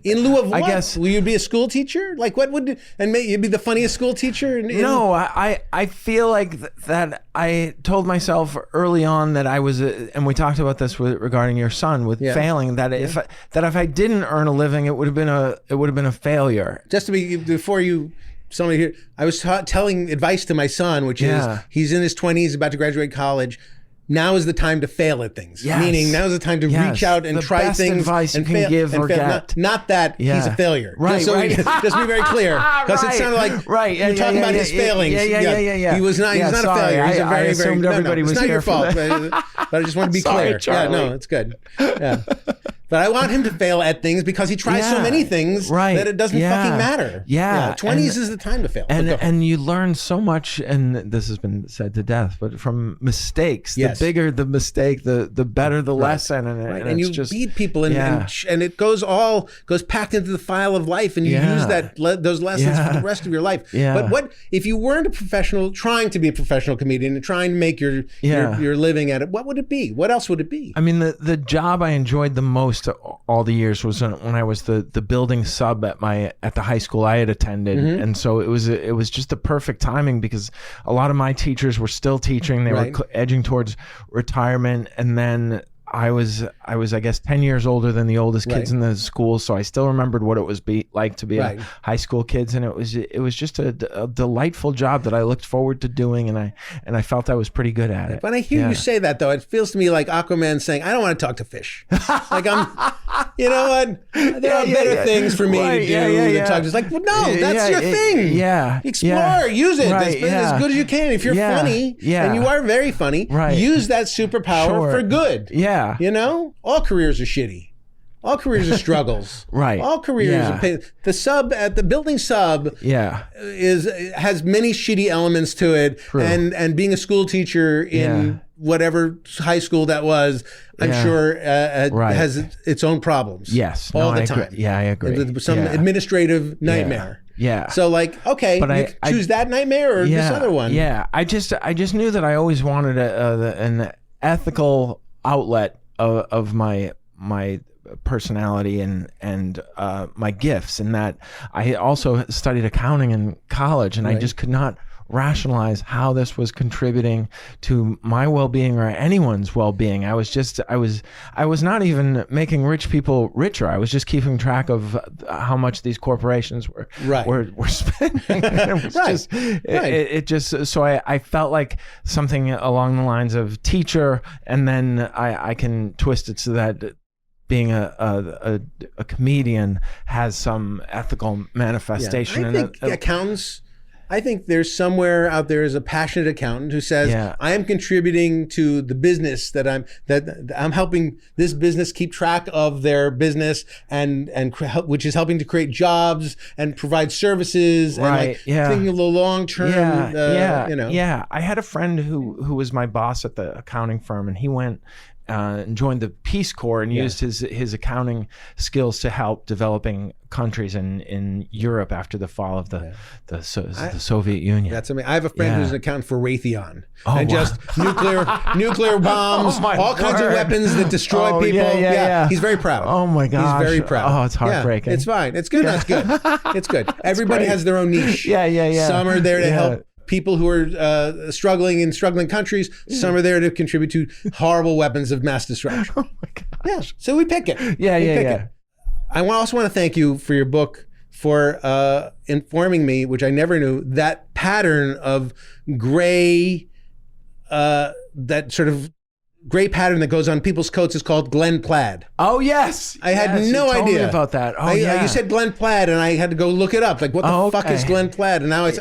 In lieu of what? I guess. Will you be a school teacher? Like what would, and maybe you'd be the funniest school teacher? No, I feel like that I told myself early on that I was, and we talked about this regarding your son with failing, that if I didn't earn a living, it would have been a failure. Just to be, before you, somebody here, I was telling advice to my son, which is he's in his 20s, about to graduate college. Now is the time to fail at things. Yes. Meaning now is the time to reach out and try best things. Advice and you can give or fail. get. Not that he's a failure. Right, just just be very clear. Because it sounded like you're talking about his failings. Yeah. He was not. He's not sorry. a failure. He's a I very, assumed very. everybody was it's not here your fault. But I just want to be Sorry, clear. Charlie. Yeah, no, it's good. Yeah. But I want him to fail at things because he tries so many things that it doesn't fucking matter. Yeah. 20s is the time to fail. And you learn so much, and this has been said to death, but from mistakes. The bigger the mistake, the better the lesson. And you just, beat people, and it goes packed into the file of life, and you use those lessons for the rest of your life. Yeah. But what if you weren't a professional, trying to be a professional comedian and trying to make your living at it? What would it be? What else would it be? I mean, the job I enjoyed the most all the years was when I was the building sub at the high school I had attended, and so it was just the perfect timing because a lot of my teachers were still teaching. They were edging towards retirement, and then I was I guess 10 years older than the oldest kids in the school, so I still remembered what it was like to be a high school kids, and it was just a delightful job that I looked forward to doing, and I felt I was pretty good at it. When I hear you say that, though, it feels to me like Aquaman saying, "I don't want to talk to fish." Like you know what? There are better things for me to do than talk. It's like, well, no, that's your thing. Explore, use it as good as you can. If you're funny, and you are very funny, use that superpower for good. You know, all careers are shitty. All careers are struggles. All careers are pain. The building sub has many shitty elements to it. And being a school teacher in whatever high school that was, I'm sure has its own problems. All the time. I agree. Some administrative nightmare. So like, okay, but you choose that nightmare or this other one. I just knew that I always wanted an ethical outlet of my personality and my gifts, and that I also studied accounting in college, and I just could not rationalize how this was contributing to my well-being or anyone's well-being. I was not even making rich people richer. I was just keeping track of how much these corporations were spending. It just so I felt like something along the lines of teacher, and then I can twist it so that being a comedian has some ethical manifestation. I think accountants. I think there's somewhere out there is a passionate accountant who says, I am contributing to the business that I'm helping this business keep track of their business and which is helping to create jobs and provide services and thinking of the long term. I had a friend who was my boss at the accounting firm, and he went and joined the Peace Corps and used his accounting skills to help developing countries in Europe after the fall of the Soviet Union. That's amazing. I have a friend who's an accountant for Raytheon, just nuclear bombs, all kinds of weapons that destroy people. He's very proud. Oh my gosh, he's very proud. Oh, it's heartbreaking. It's fine. It's good. It's good. It's good. Everybody has their own niche. Some are there to help people who are struggling in struggling countries. Some are there to contribute to horrible weapons of mass destruction. Oh my gosh. Yeah. So we pick it. It. I also want to thank you for your book, for informing me, which I never knew, that pattern of gray, that sort of gray pattern that goes on people's coats is called Glen Plaid. Oh, yes. I had no idea idea about that. You said Glen Plaid, and I had to go look it up. Like, what the fuck is Glen Plaid? And now it's,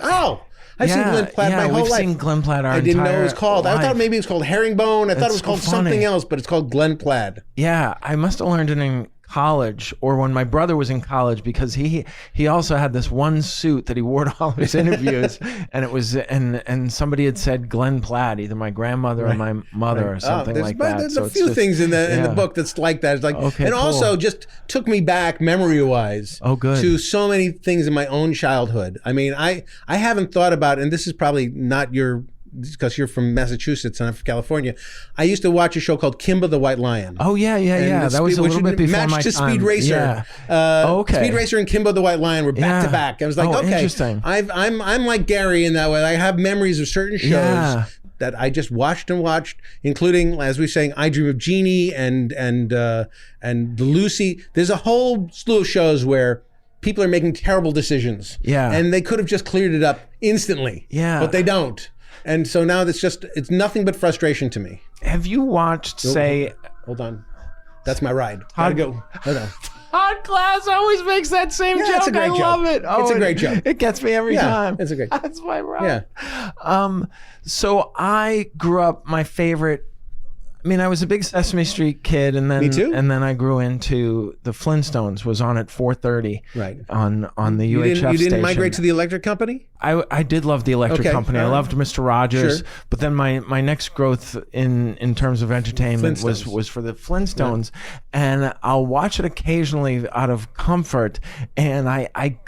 I've seen Glen Plaid my whole life. We've seen Glen Plaid our I didn't know entire it was called. life. I thought maybe it was called herringbone. I thought it was called something else, but it's called Glen Plaid. Yeah, I must have learned it in college, or when my brother was in college, because he also had this one suit that he wore to all of his interviews, and it was and somebody had said Glen Plaid, either my grandmother or my mother or something like that. There's a few things in the book that's like that. It's like, also just took me back memory-wise to so many things in my own childhood. I mean, I haven't thought about, and this is probably not your because you're from Massachusetts and I'm from California. I used to watch a show called Kimba the White Lion. Oh yeah. That was a little bit before my to time. Speed Racer. Yeah. Okay. Speed Racer and Kimba the White Lion were back to back. I was like, okay, interesting. I'm like Gary in that way. I have memories of certain shows that I just watched, including, as we were saying, I Dream of Jeannie and the Lucy. There's a whole slew of shows where people are making terrible decisions. Yeah. And they could have just cleared it up instantly. Yeah. But they don't. And so now it's nothing but frustration to me. Have you watched, Hold on. That's my ride. Gotta go. Hold on. Todd Glass always makes that same joke. It's a great I joke. love it. Oh, it's a great joke. It gets me every time. It's a great joke. That's my ride. Yeah. So I grew up, my favorite, I was a big Sesame Street kid, and then Me too. And then I grew into the Flintstones. Was on at 4:30, right, on the UHF station. You didn't migrate to the Electric Company? I did love the Electric Company. I loved Mr. Rogers, but then my next growth in terms of entertainment was for the Flintstones, and I'll watch it occasionally out of comfort, and I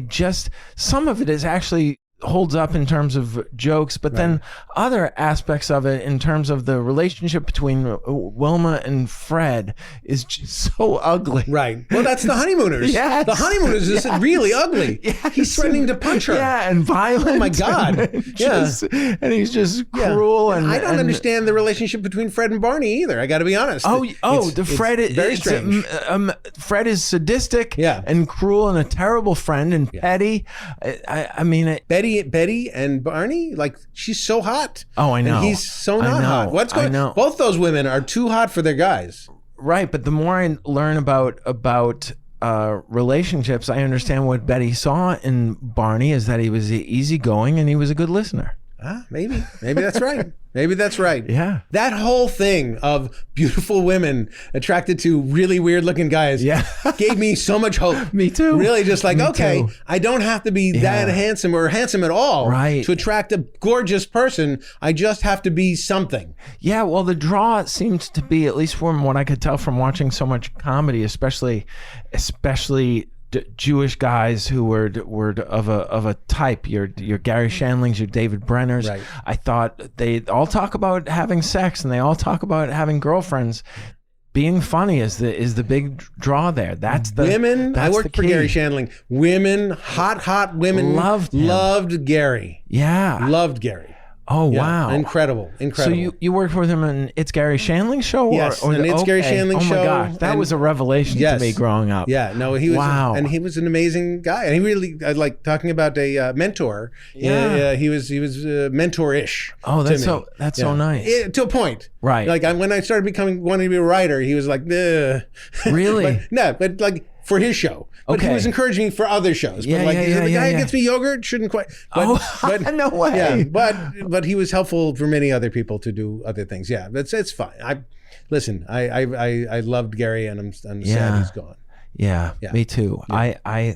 just, some of it is actually holds up in terms of jokes, but then other aspects of it in terms of the relationship between Wilma and Fred is just so ugly. Right. Well, that's the Honeymooners. Yes. The Honeymooners is really ugly. Yes. He's threatening to punch her. Yeah, and violent. Oh my God. And he's just cruel. And I don't understand the relationship between Fred and Barney either. I got to be honest. Fred is very strange. Fred is sadistic and cruel and a terrible friend and petty. Betty and Barney, like, she's so hot. Oh, I know. And he's so not hot. What's going on? Both those women are too hot for their guys. Right, but the more I learn about relationships, I understand what Betty saw in Barney is that he was easygoing and he was a good listener. Maybe that's right. Maybe that's right. Yeah. That whole thing of beautiful women attracted to really weird looking guys gave me so much hope. Me too. Really just like, Me okay, too. I don't have to be that handsome or handsome at all to attract a gorgeous person. I just have to be something. Yeah, well, the draw seems to be, at least from what I could tell from watching so much comedy, especially Jewish guys who were of a type, your Gary Shandlings, your David Brenners. Right. I thought they all talk about having sex and they all talk about having girlfriends. Being funny is the big draw there. That's the women. That's I worked for Gary Shandling. Women, hot women loved Gary. Yeah, loved Gary. Oh, wow. Incredible. So you worked with him in It's Gary Shandling's show? Yes, and It's Gary Shandling's show. Oh, my gosh. That was a revelation to me growing up. Yeah, no, he was, and he was an amazing guy. And he really, like talking about a mentor. Yeah. He was mentor-ish. Oh, that's so nice. To a point. Right. Like when I started wanting to be a writer, he was like, ugh. Really? but like for his show. But he was encouraging for other shows. But the guy who gets me yogurt shouldn't quite. But, no way. Yeah, but he was helpful for many other people to do other things. Yeah, it's fine. I loved Gary, and I'm sad he's gone. Yeah, me too. Yeah.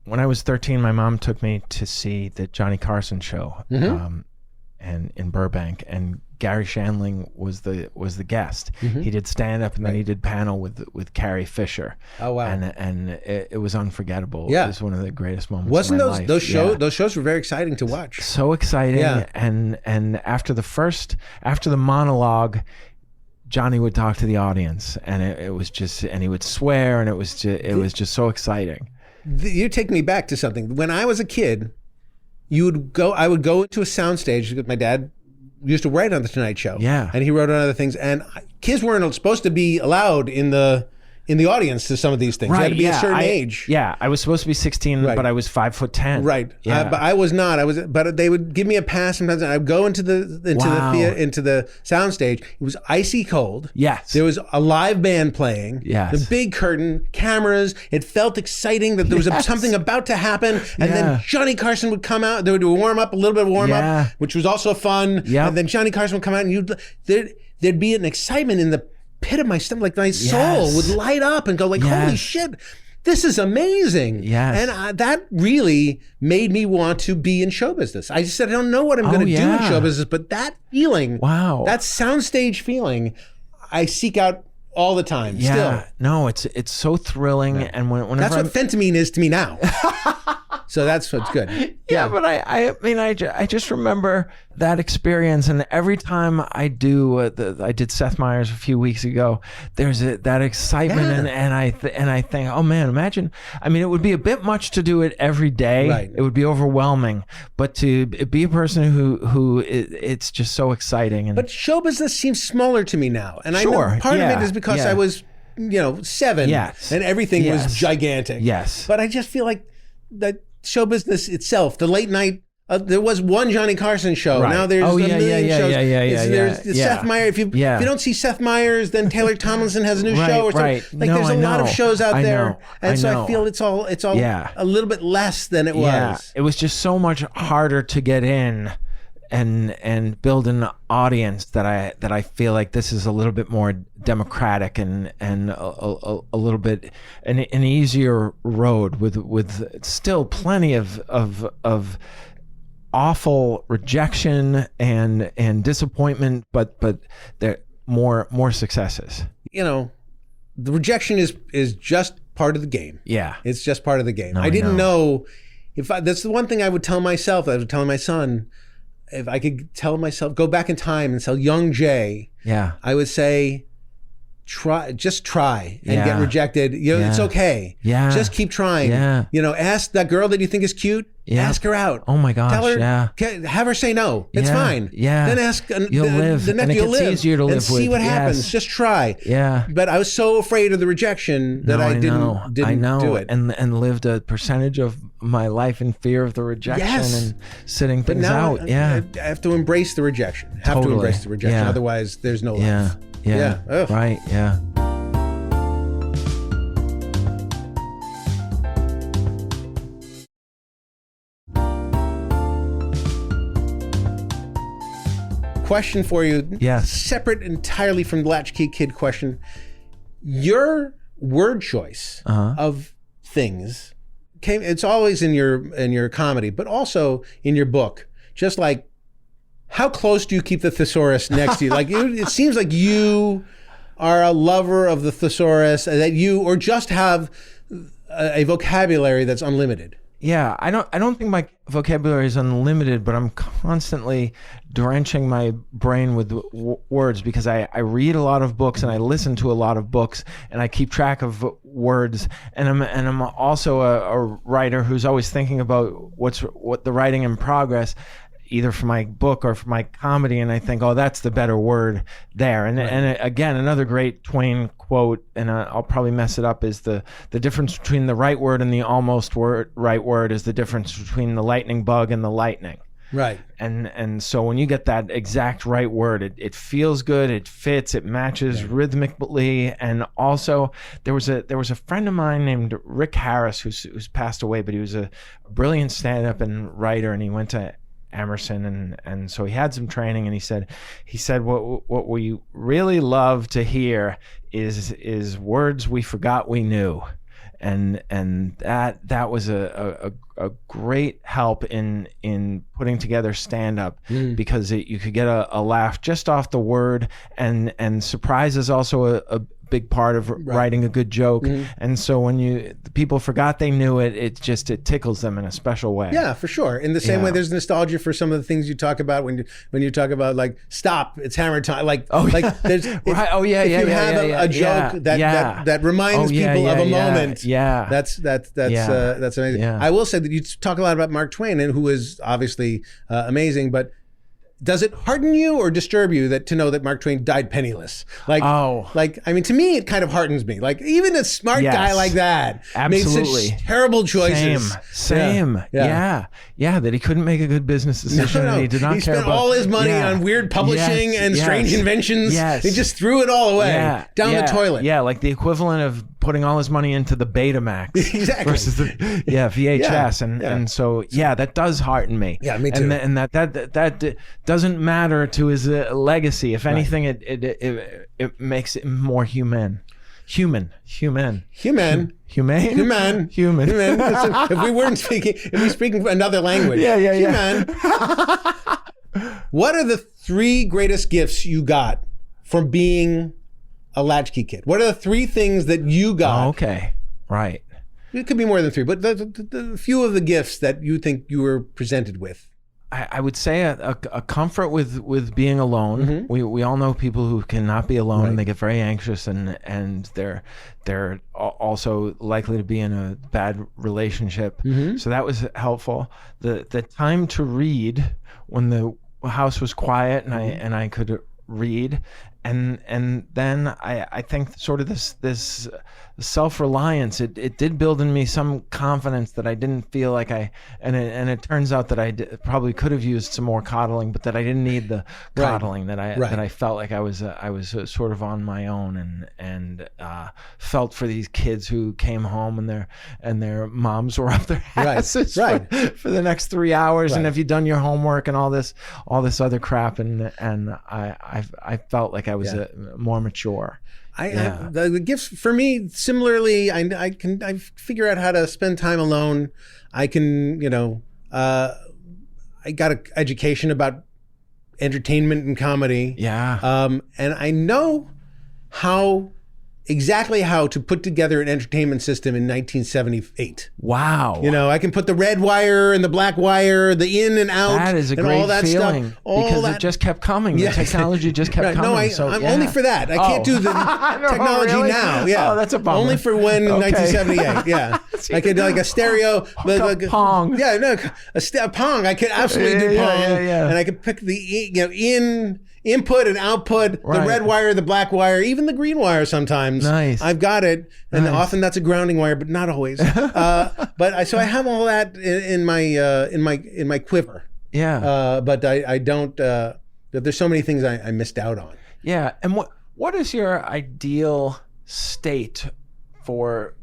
When I was 13, my mom took me to see the Johnny Carson show, and in Burbank, and Gary Shandling was the guest. He did stand up and then he did panel with Carrie Fisher. Oh wow! And it was unforgettable. Yeah, it was one of the greatest moments. of my life. Those shows were very exciting to watch? So exciting. Yeah. And after the monologue, Johnny would talk to the audience, and it was just, and he would swear, and it was just so exciting. You take me back to something. When I was a kid, I would go to a soundstage because my dad used to write on the Tonight Show. Yeah. And he wrote on other things. And kids weren't supposed to be allowed in the audience to some of these things. Right, you had to be a certain age. Yeah, I was supposed to be 16, but I was 5'10". Right. Yeah. But I was not. But they would give me a pass sometimes, and I'd go into the theater, into the soundstage. It was icy cold. Yes. There was a live band playing. Yes. The big curtain, cameras. It felt exciting that there was something about to happen. And then Johnny Carson would come out. They would do a warm up, a little bit of warm up, which was also fun. Yeah. And then Johnny Carson would come out, and there'd be an excitement in the pit of my stomach, like my soul would light up and go like, holy shit, this is amazing. Yes. And that really made me want to be in show business. I just said, I don't know what I'm going to do in show business, but that feeling, that soundstage feeling, I seek out all the time. Still. No, it's so thrilling. And whenever that's what phentamine is to me now. So that's what's good. Yeah, but I mean, I just remember that experience, and every time I do, I did Seth Meyers a few weeks ago. There's that excitement, and I think, oh man, imagine. I mean, it would be a bit much to do it every day. Right. It would be overwhelming, but to be a person who it's just so exciting. And But show business seems smaller to me now, and I know Sure, part of yeah, it is because yeah. I was, 7, Yes. and everything was Yes. gigantic. Yes. But I just feel like that show business itself, the late night. There was one Johnny Carson show. Right. Now there's Oh, a yeah, million yeah, shows. yeah, yeah, yeah, There's yeah. Seth Meyers. If you don't see Seth Meyers, then Taylor Tomlinson has a new Right, show or something. right. Like No, there's a I lot of know. shows out I there, know. and I so know. I feel it's all Yeah. a little bit less than it yeah, was. it was just so much harder to get in and build an audience that I feel like this is a little bit more democratic and a little bit an easier road with still plenty of awful rejection and disappointment, but there more successes. The rejection is just part of the game. Yeah. It's just part of the game. No, I didn't know. know that's the one thing I would tell myself. I was telling my son, if I could tell myself, go back in time and tell young Jay, Yeah. I would say, just try and Yeah. get rejected. It's Yeah. okay. Yeah. Just keep trying. Yeah. Ask that girl that you think is cute. Yeah. Ask her out. Oh my gosh. Tell her, Yeah. have her say no. It's Yeah, fine. yeah. Then ask. You'll live, The next and it you'll gets live easier to and live see with. what happens. Yes. Just try. Yeah. But I was so afraid of the rejection that No, I didn't know. do it. And lived a percentage of my life in fear of the rejection Yes. and sitting But things now out. Yeah. I have to embrace the rejection. Have to Totally. embrace the rejection. Yeah. Otherwise, there's no Yeah. life. Yeah. Yeah. Ugh. Right. Yeah. Question for you. Yes. Separate entirely from the Latchkey Kid question. Your word choice of things it's always in your comedy, but also in your book. Just like, how close do you keep the thesaurus next to you? Like, it seems like you are a lover of the thesaurus, or just have a vocabulary that's unlimited. Yeah, I don't think my vocabulary is unlimited, but I'm constantly drenching my brain with words because I read a lot of books and I listen to a lot of books and I keep track of words, and I'm also a writer who's always thinking about what the writing in progress, either for my book or for my comedy, and I think, oh, that's the better word there. And and again, another great Twain quote, and I'll probably mess it up, is the difference between the right word and the almost right word is the difference between the lightning bug and the lightning. Right. And so when you get that exact right word, it feels good, it fits, it matches rhythmically. And also there was a friend of mine named Rick Harris who's passed away, but he was a brilliant stand-up and writer, and he went to Emerson, and so he had some training, and he said what we really love to hear is words we forgot we knew, and that was a great help in putting together stand-up, because you could get a laugh just off the word, and surprise is also a big part of writing a good joke. And so when the people forgot they knew it tickles them in a special way. Yeah, for sure. In the same way, there's nostalgia for some of the things you talk about when you talk about, like, stop, it's hammer time. There's right. Oh yeah, if yeah. you have a joke that reminds people of a moment. Yeah. That's amazing. Yeah. I will say that you talk a lot about Mark Twain, and who is obviously amazing, but does it hearten you or disturb you to know that Mark Twain died penniless? I mean, to me, it kind of heartens me. Like, even a smart guy like that absolutely made such terrible choices. Same. Yeah. That he couldn't make a good business decision. No. And he did not he care spent about all his money on weird publishing and strange inventions. Yes. He just threw it all away down the toilet. Yeah, like the equivalent of putting all his money into the Betamax exactly versus the VHS. And so that does hearten me. Yeah, me too. And that doesn't matter to his legacy. If anything, it makes it more human. Humane. If we weren't speaking, if we were speaking another language. Human. What are the 3 greatest gifts you got from being a Latchkey Kid? What are the 3 things that you got? Oh, okay. Right. It could be more than 3, but the few of the gifts that you think you were presented with. I would say a comfort with being alone. Mm-hmm. We all know people who cannot be alone, Right. and they get very anxious, and they're also likely to be in a bad relationship. Mm-hmm. So that was helpful. The time to read when the house was quiet and I could read, and then I think sort of this self-reliance, it did build in me some confidence that I didn't feel like and it turns out that I probably could have used some more coddling, but that I didn't need the coddling, that I felt like I was sort of on my own, and felt for these kids who came home and their moms were up their asses for the next 3 hours, and have you done your homework and all this other crap, and I felt like I was more mature. The gifts for me, similarly, I figure out how to spend time alone. I can, I got an education about entertainment and comedy. Yeah. And I know exactly how to put together an entertainment system in 1978. Wow. I can put the red wire and the black wire, the in and out, that is a and great all that feeling, stuff. because it just kept coming. The technology just kept coming. No, I'm only for that. I can't do the technology really? now. Yeah. Oh, that's a bummer. Only for when 1978. Yeah. I could like a stereo. Pong. Yeah, no, a Pong. I could absolutely do Pong. Yeah. And I could pick the input and output, the red wire, the black wire, even the green wire sometimes. Nice. I've got it. And often that's a grounding wire, but not always. But I have all that in my quiver. Yeah. But I don't, there's so many things I missed out on. Yeah. And what is your ideal state for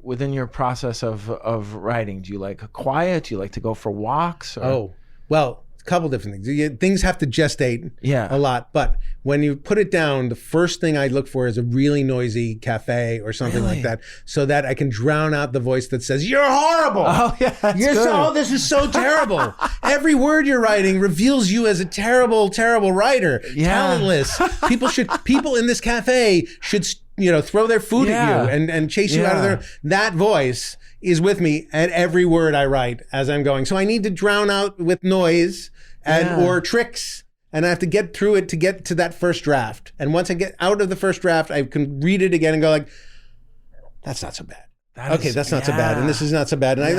within your process of writing? Do you like quiet? Do you like to go for walks? Or? Well, a couple different things. Things have to gestate a lot, but when you put it down, the first thing I look for is a really noisy cafe or something like that, so that I can drown out the voice that says, "You're horrible. Oh yeah, that's good. This is so terrible." Every word you're writing reveals you as a terrible, terrible writer. Talentless. People in this cafe should throw their food at you and chase you out of there. That voice is with me at every word I write as I'm going. So I need to drown out with noise or tricks, and I have to get through it to get to that first draft. And once I get out of the first draft, I can read it again and go like, that's not so bad. That's not so bad. And this is not so bad. And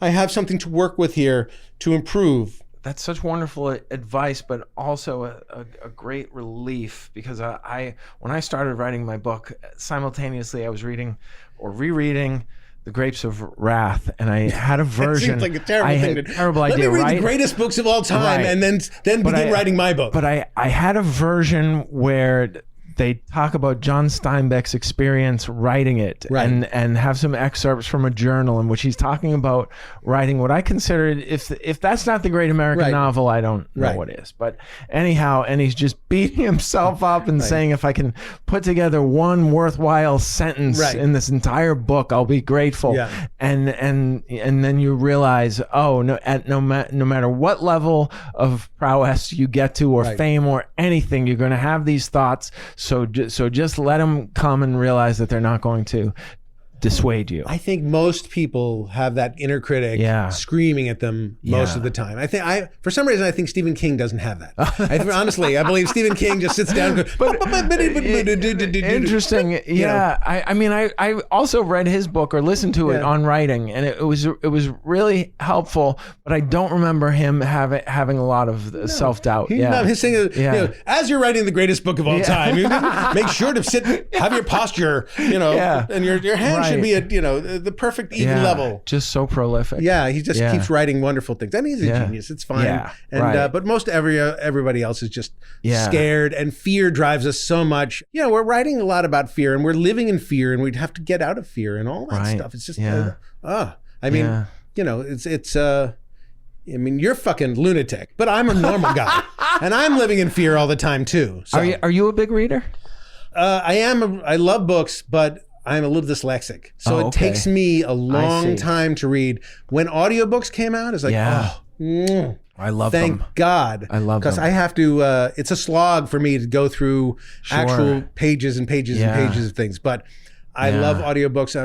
I have something to work with here to improve. That's such wonderful advice, but also a great relief, because when I started writing my book, simultaneously I was reading or rereading The Grapes of Wrath, and I had a version. It seems like a terrible thing. Terrible idea, Let me read right? the greatest books of all time, and then begin writing my book. But I had a version where they talk about John Steinbeck's experience writing it, and have some excerpts from a journal in which he's talking about writing what I consider, if that's not the great American novel, I don't know what is. But anyhow, and he's just beating himself up and saying, if I can put together one worthwhile sentence in this entire book, I'll be grateful. Yeah. And then you realize, no matter what level of prowess you get to, or fame or anything, you're going to have these thoughts. So just let them come and realize that they're not going to dissuade you. I think most people have that inner critic screaming at them most of the time. For some reason, I think Stephen King doesn't have that. Honestly, I believe Stephen King just sits down and goes, interesting. Yeah. I also read his book or listened to it on writing, and it was really helpful, but I don't remember him having a lot of self-doubt. His thing is, as you're writing the greatest book of all time, you make sure to have your posture, and your hands should be at the perfect even level. Just so prolific. Yeah, he just keeps writing wonderful things, and he's a genius. It's fine. But most everybody else is just scared, and fear drives us so much. We're writing a lot about fear, and we're living in fear, and we'd have to get out of fear and all that stuff. It's just you're a fucking lunatic, but I'm a normal guy, and I'm living in fear all the time too. So. Are you a big reader? I am. I love books, but I'm a little dyslexic. So it takes me a long time to read. When audiobooks came out, it's like, I love them. Thank God. I love them. Because I have to, it's a slog for me to go through actual pages and pages and pages of things. But I love audiobooks.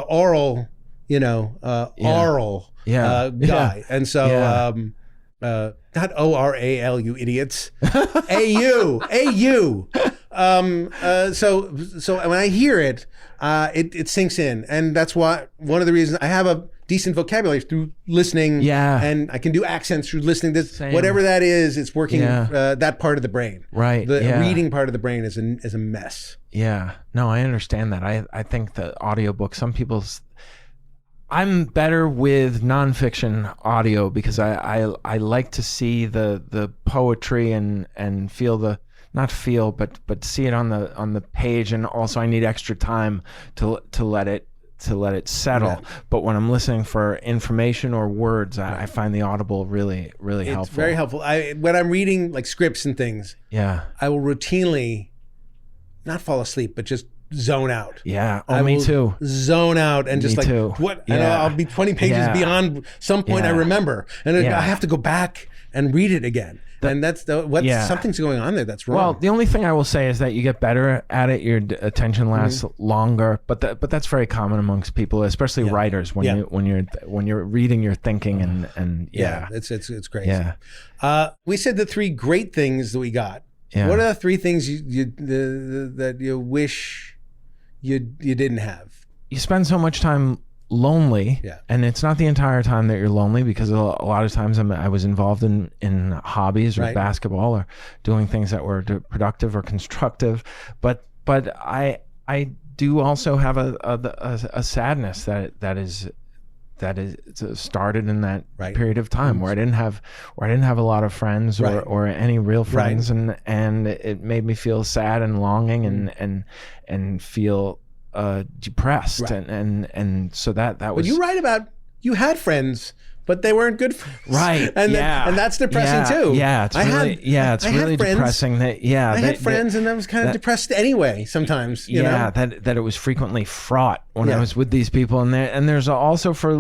Oral oral guy. Yeah. And so, not ORAL, you idiots. AU. So when I hear it, it sinks in. And that's one of the reasons I have a decent vocabulary through listening. Yeah. And I can do accents through listening. Same. Whatever that is, it's working that part of the brain. Right. The reading part of the brain is a mess. Yeah. No, I understand that. I think the audiobook, I'm better with nonfiction audio because I like to see the poetry and feel but see it on the page, and also I need extra time to let it settle. Yeah. But when I'm listening for information or words, I find the Audible really helpful. It's very helpful. When I'm reading like scripts and things, I will routinely not fall asleep, but just zone out. Yeah. Oh, me too. Zone out and just me like too. what? Yeah. And I'll be 20 pages beyond some point I remember, and I have to go back and read it again. And that's something's going on there that's wrong. Well, the only thing I will say is that you get better at it. Your attention lasts longer, but that's very common amongst people, especially writers. When you're reading, you're thinking, and it's crazy. Yeah. We said the 3 great things that we got. Yeah. What are the 3 things that you wish you didn't have? You spend so much time lonely, and it's not the entire time that you're lonely, because a lot of times I was involved in hobbies or basketball or doing things that were productive or constructive, but I do also have a sadness that is started in that period of time where I didn't have a lot of friends or any real friends, and it made me feel sad and longing and feel depressed, and so that was. But you write about you had friends, but they weren't good friends. Right. And that's depressing too. Yeah, it's really depressing that I had friends and I was kind of depressed anyway sometimes, you know. That it was frequently fraught when I was with these people, and there's also for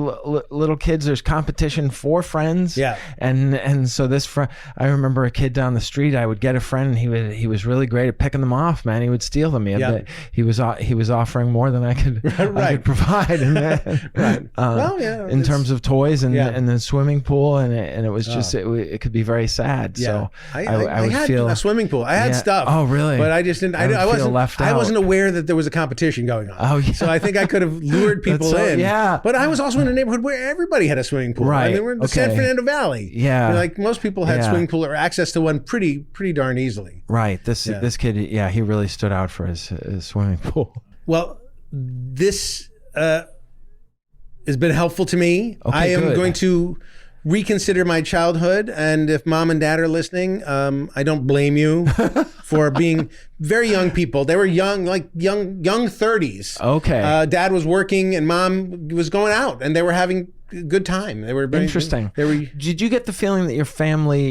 little kids there's competition for friends. Yeah. And so this friend, I remember a kid down the street, I would get a friend and he was really great at picking them off, man. He would steal them. He was offering more than I could provide. And, in terms of toys and the swimming pool, and it was just it could be very sad. So I would had feel a swimming pool. I had stuff. Oh, really? But I just didn't. I wasn't left out. I wasn't aware that there was a competition going on. Oh, yeah. So I think I could have lured people in. Yeah. But I was also in a neighborhood where everybody had a swimming pool. Right. I mean, we're in the San Fernando Valley. Yeah. Like most people had swimming pool or access to one pretty darn easily. Right. This kid, he really stood out for his swimming pool. Well, this has been helpful to me. Okay, I am going to reconsider my childhood, and if mom and dad are listening, I don't blame you for being very young people. They were young 30s. Okay. Dad was working and mom was going out, and they were having a good time. They were interesting. Did you get the feeling that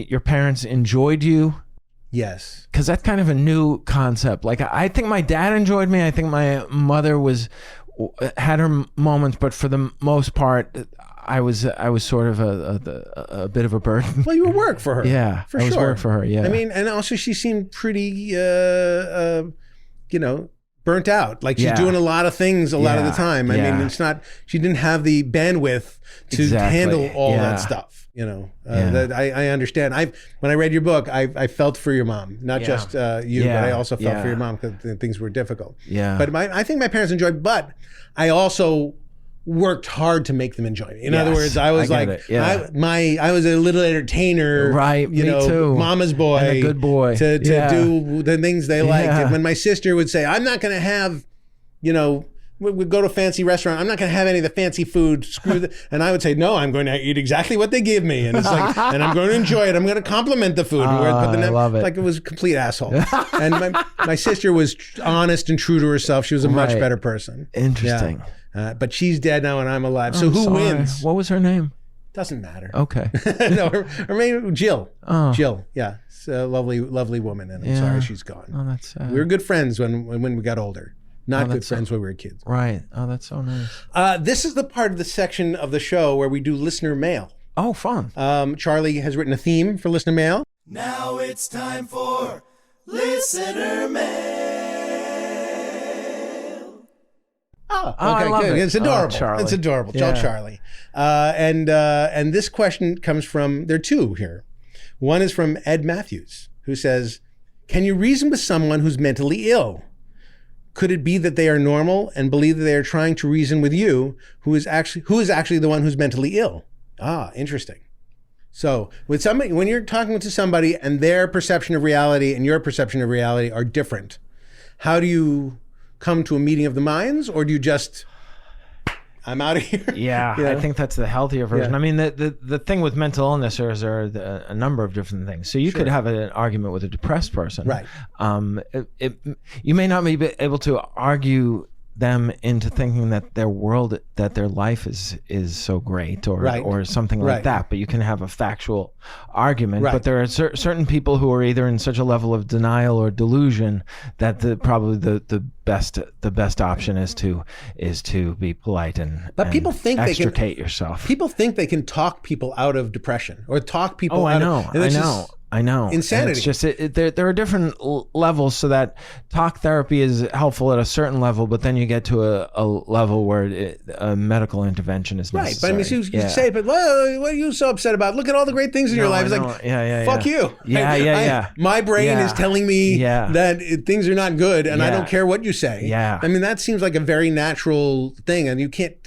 your parents enjoyed you? Yes. Because that's kind of a new concept. Like, I think my dad enjoyed me. I think my mother had her moments, but for the most part, I was sort of a bit of a burden. Well, you were work for her. Yeah, for I sure. was work for her. Yeah. I mean, and also she seemed pretty, burnt out. Like she's doing a lot of things a lot of the time. I mean, she didn't have the bandwidth to handle all that stuff. That I understand. When I read your book, I felt for your mom, not just you, but I also felt for your mom because things were difficult. Yeah. But I think my parents enjoyed, but I also worked hard to make them enjoy me. In other words, I was I was a little entertainer, right? Me too. Mama's boy, and a good boy to do the things they liked. And when my sister would say, "I'm not going to have," we'd go to a fancy restaurant. I'm not going to have any of the fancy food. And I would say, no, I'm going to eat exactly what they give me. And it's like, and I'm going to enjoy it. I'm going to compliment the food. I love it. Like it was a complete asshole. And my sister was honest and true to herself. She was a much better person. Interesting. Yeah. But she's dead now and I'm alive. So who wins? What was her name? Doesn't matter. Okay. No, her name, Jill. Oh. Jill. Yeah. It's a lovely, lovely woman. And I'm sorry she's gone. Oh, that's sad. We were good friends when we got older. Not good friends when we were kids. Right. Oh, that's so nice. This is the part of the section of the show where we do listener mail. Oh, fun. Charlie has written a theme for listener mail. Now it's time for listener mail. Oh, I okay, love good. it. It's adorable. Charlie. It's adorable. Yeah. Tell Charlie. And this question comes from, there are two here. One is from Ed Matthews, who says, can you reason with someone who's mentally ill? Could it be that they are normal and believe that they are trying to reason with you, who is actually the one who's mentally ill? Ah, interesting. So with somebody, when you're talking to somebody and their perception of reality and your perception of reality are different, how do you come to a meeting of the minds, or do you just, I'm out of here? Yeah, You know? I think that's the healthier version. Yeah. I mean, the thing with mental illness is there are a number of different things. So you could have an argument with a depressed person. Right. You may not be able to argue them into thinking that their world, that their life is so great, or Right. or something like Right. that. But you can have a factual argument. Right. But there are certain people who are either in such a level of denial or delusion that probably the best option is to be polite and people think they can- extricate yourself. People think they can talk people out of depression or talk people I out know, of, and it's just I know. And insanity. it's just there are different levels, so that talk therapy is helpful at a certain level, but then you get to a level where a medical intervention is right. necessary. But I mean, you say, but well, what are you so upset about? Look at all the great things in your No, life. It's I know. like, Yeah, fuck you. Yeah. My brain is telling me Yeah. that things are not good, and I Yeah. don't care what you say. Yeah. I mean, that seems like a very natural thing, and you can't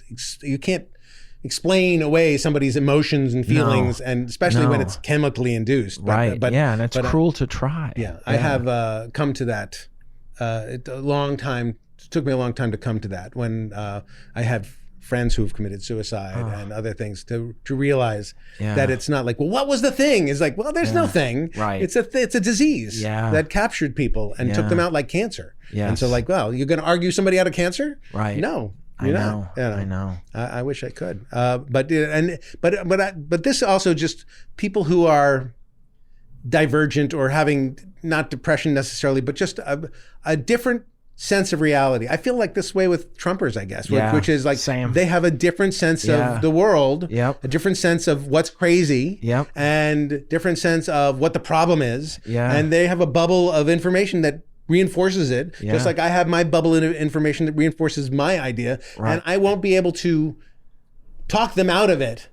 explain away somebody's emotions and feelings, and especially when No. it's chemically induced. Right. And it's cruel to try. Yeah, I have come to that. It took me a long time to come to that, when I have friends who've committed suicide and other things, to realize that it's not like, well, what was the thing? It's like, well, there's no thing. Right. It's a disease Yeah. that captured people and took them out like cancer. Yes. And so, like, well, you're going to argue somebody out of cancer? Right. No. I You're know. not. I know. I wish I could. But this also just people who are divergent or having not depression necessarily, but just a different sense of reality. I feel like this way with Trumpers, I guess, Yeah, which is like same. they have a different sense Yeah. of the world, Yep. a different sense of what's crazy, Yep. and different sense of what the problem is. Yeah. And they have a bubble of information that reinforces it, Yeah. just like I have my bubble of information that reinforces my idea, Right. and I won't be able to talk them out of it,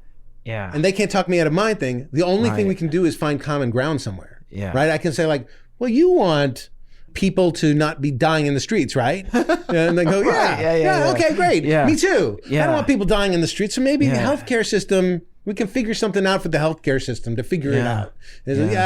Yeah. and they can't talk me out of my thing. The only thing Right. we can do is find common ground somewhere. Yeah. Right? I can say, like, well, you want people to not be dying in the streets, right? And they go, Right. Yeah. okay, great. Yeah. Me too. I Yeah. don't want people dying in the streets. So maybe the Yeah. healthcare system, we can figure something out for the healthcare system to figure it Yeah.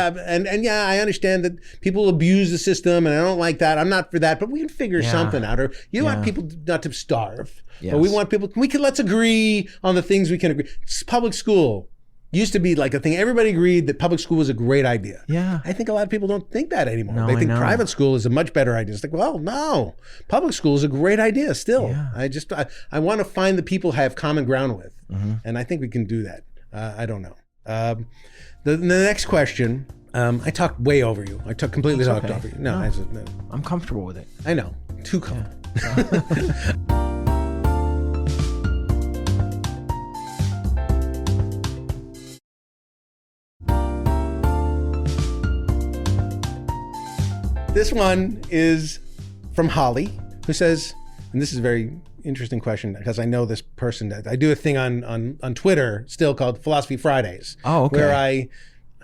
out. And I understand that people abuse the system, and I don't like that. I'm not for that, but we can figure something out. Or you want people not to starve. Yes. Or we want people, let's agree on the things we can agree. Public school used to be like a thing. Everybody agreed that public school was a great idea. Yeah. I think a lot of people don't think that anymore. No, They I think know. private school is a much better idea. It's like, well, no, public school is a great idea still. Yeah. I want to find the people I have common ground with. Mm-hmm. And I think we can do that. I don't know. The next question, I talked way over you. I completely talked okay. over you. No. I'm comfortable with it. I know. Too cold. This one is from Holly, who says, and this is a very interesting question because I know this person. I do a thing on Twitter still called Philosophy Fridays. Oh, okay. Where I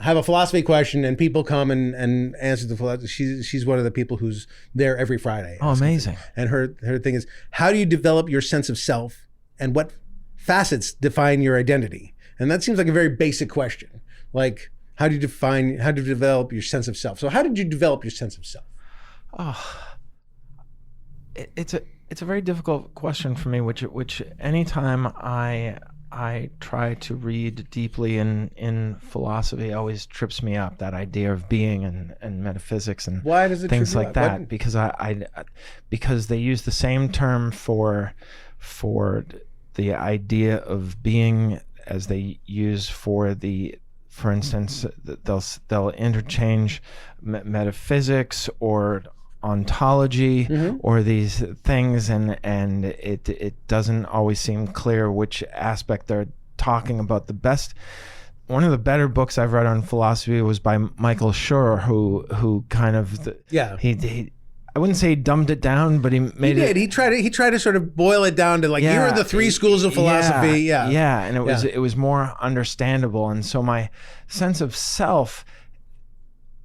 have a philosophy question and people come and answer the philosophy. She's one of the people who's there every Friday. Oh, amazing. And her thing is, how do you develop your sense of self, and what facets define your identity? And that seems like a very basic question. Like, how do you develop your sense of self? So how did you develop your sense of self? It's a very difficult question for me, which anytime I try to read deeply in philosophy always trips me up, that idea of being and metaphysics and Why does it things trip you like up? that. What- Because they use the same term for the idea of being as they use for instance, they'll interchange metaphysics or ontology or these things, and it doesn't always seem clear which aspect they're talking about. One of the better books I've read on philosophy was by Michael Schur, who kind of I wouldn't say he dumbed it down, but he made it. He tried to sort of boil it down to like, here are the three schools of philosophy. Yeah. And it was more understandable. And so my sense of self,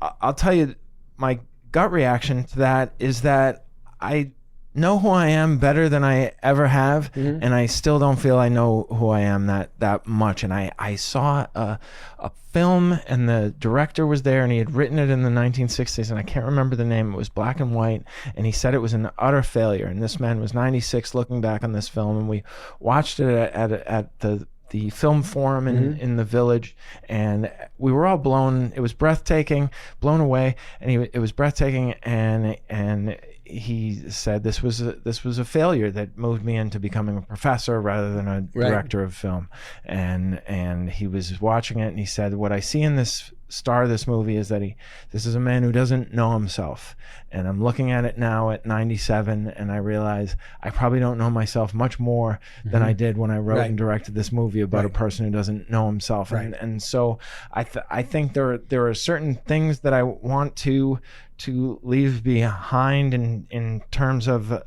I'll tell you, my gut reaction to that is that I know who I am better than I ever have, and I still don't feel I know who I am that much. And I saw a film, and the director was there, and he had written it in the 1960s, and I can't remember the name. It was black and white, and he said it was an utter failure. And this man was 96 looking back on this film, and we watched it at the film forum in the village, and we were all blown. It was breathtaking, blown away, and it was breathtaking, and he said this was a failure that moved me into becoming a professor rather than a director of film. And he was watching it, and he said, what I see in this star of this movie is that this is a man who doesn't know himself. And I'm looking at it now at 97, and I realize I probably don't know myself much more than I did when I wrote and directed this movie about a person who doesn't know himself. And so I think there are certain things that I want to leave behind in terms of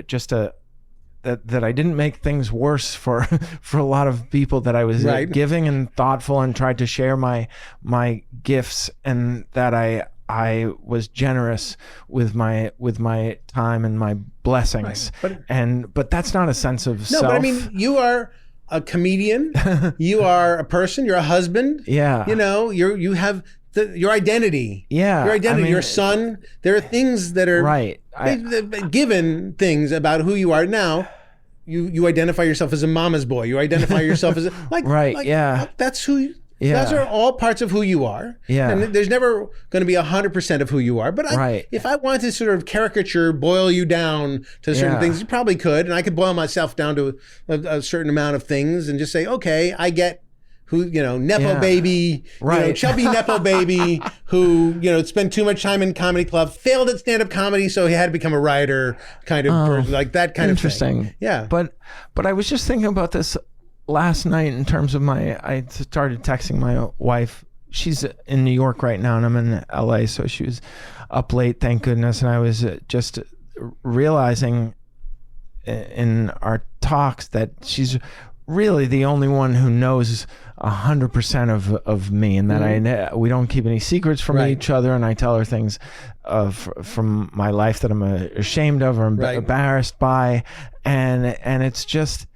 just that I didn't make things worse for a lot of people, that I was giving and thoughtful and tried to share my gifts, and that I was generous with my time and my blessings. But that's not a sense of self. No, but I mean, you are a comedian, you are a person, you're a husband. Yeah. You know, you have your identity. Yeah. Your identity, I mean, your son. There are things that are given things about who you are now. You identify yourself as a mama's boy. You identify yourself as that's who you, those are all parts of who you are. Yeah. And there's never going to be 100% of who you are. But if I wanted to sort of caricature, boil you down to certain things, you probably could. And I could boil myself down to a certain amount of things and just say, okay, I get who, Nepo baby, chubby Nepo baby who, spent too much time in comedy club, failed at stand-up comedy, so he had to become a writer kind of person, like that kind of thing. Interesting. Yeah. But I was just thinking about this last night in terms of I started texting my wife. She's in New York right now, and I'm in LA, so she was up late, thank goodness. And I was just realizing in our talks that she's really the only one who knows 100% of me, and that we don't keep any secrets from each other, and I tell her things from my life that I'm ashamed of or embarrassed by, and it's just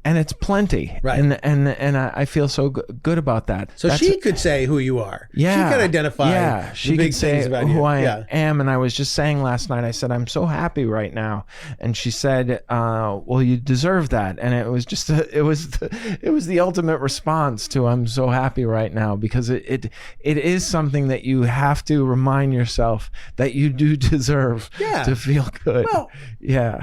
and it's plenty, and I feel so good about that. So she could say who you are. Yeah, she could identify. Yeah, she could say who I am. And I was just saying last night, I said, I'm so happy right now, and she said, well, you deserve that. And it was just it was the ultimate response to I'm so happy right now, because it is something that you have to remind yourself that you do deserve to feel good. Well,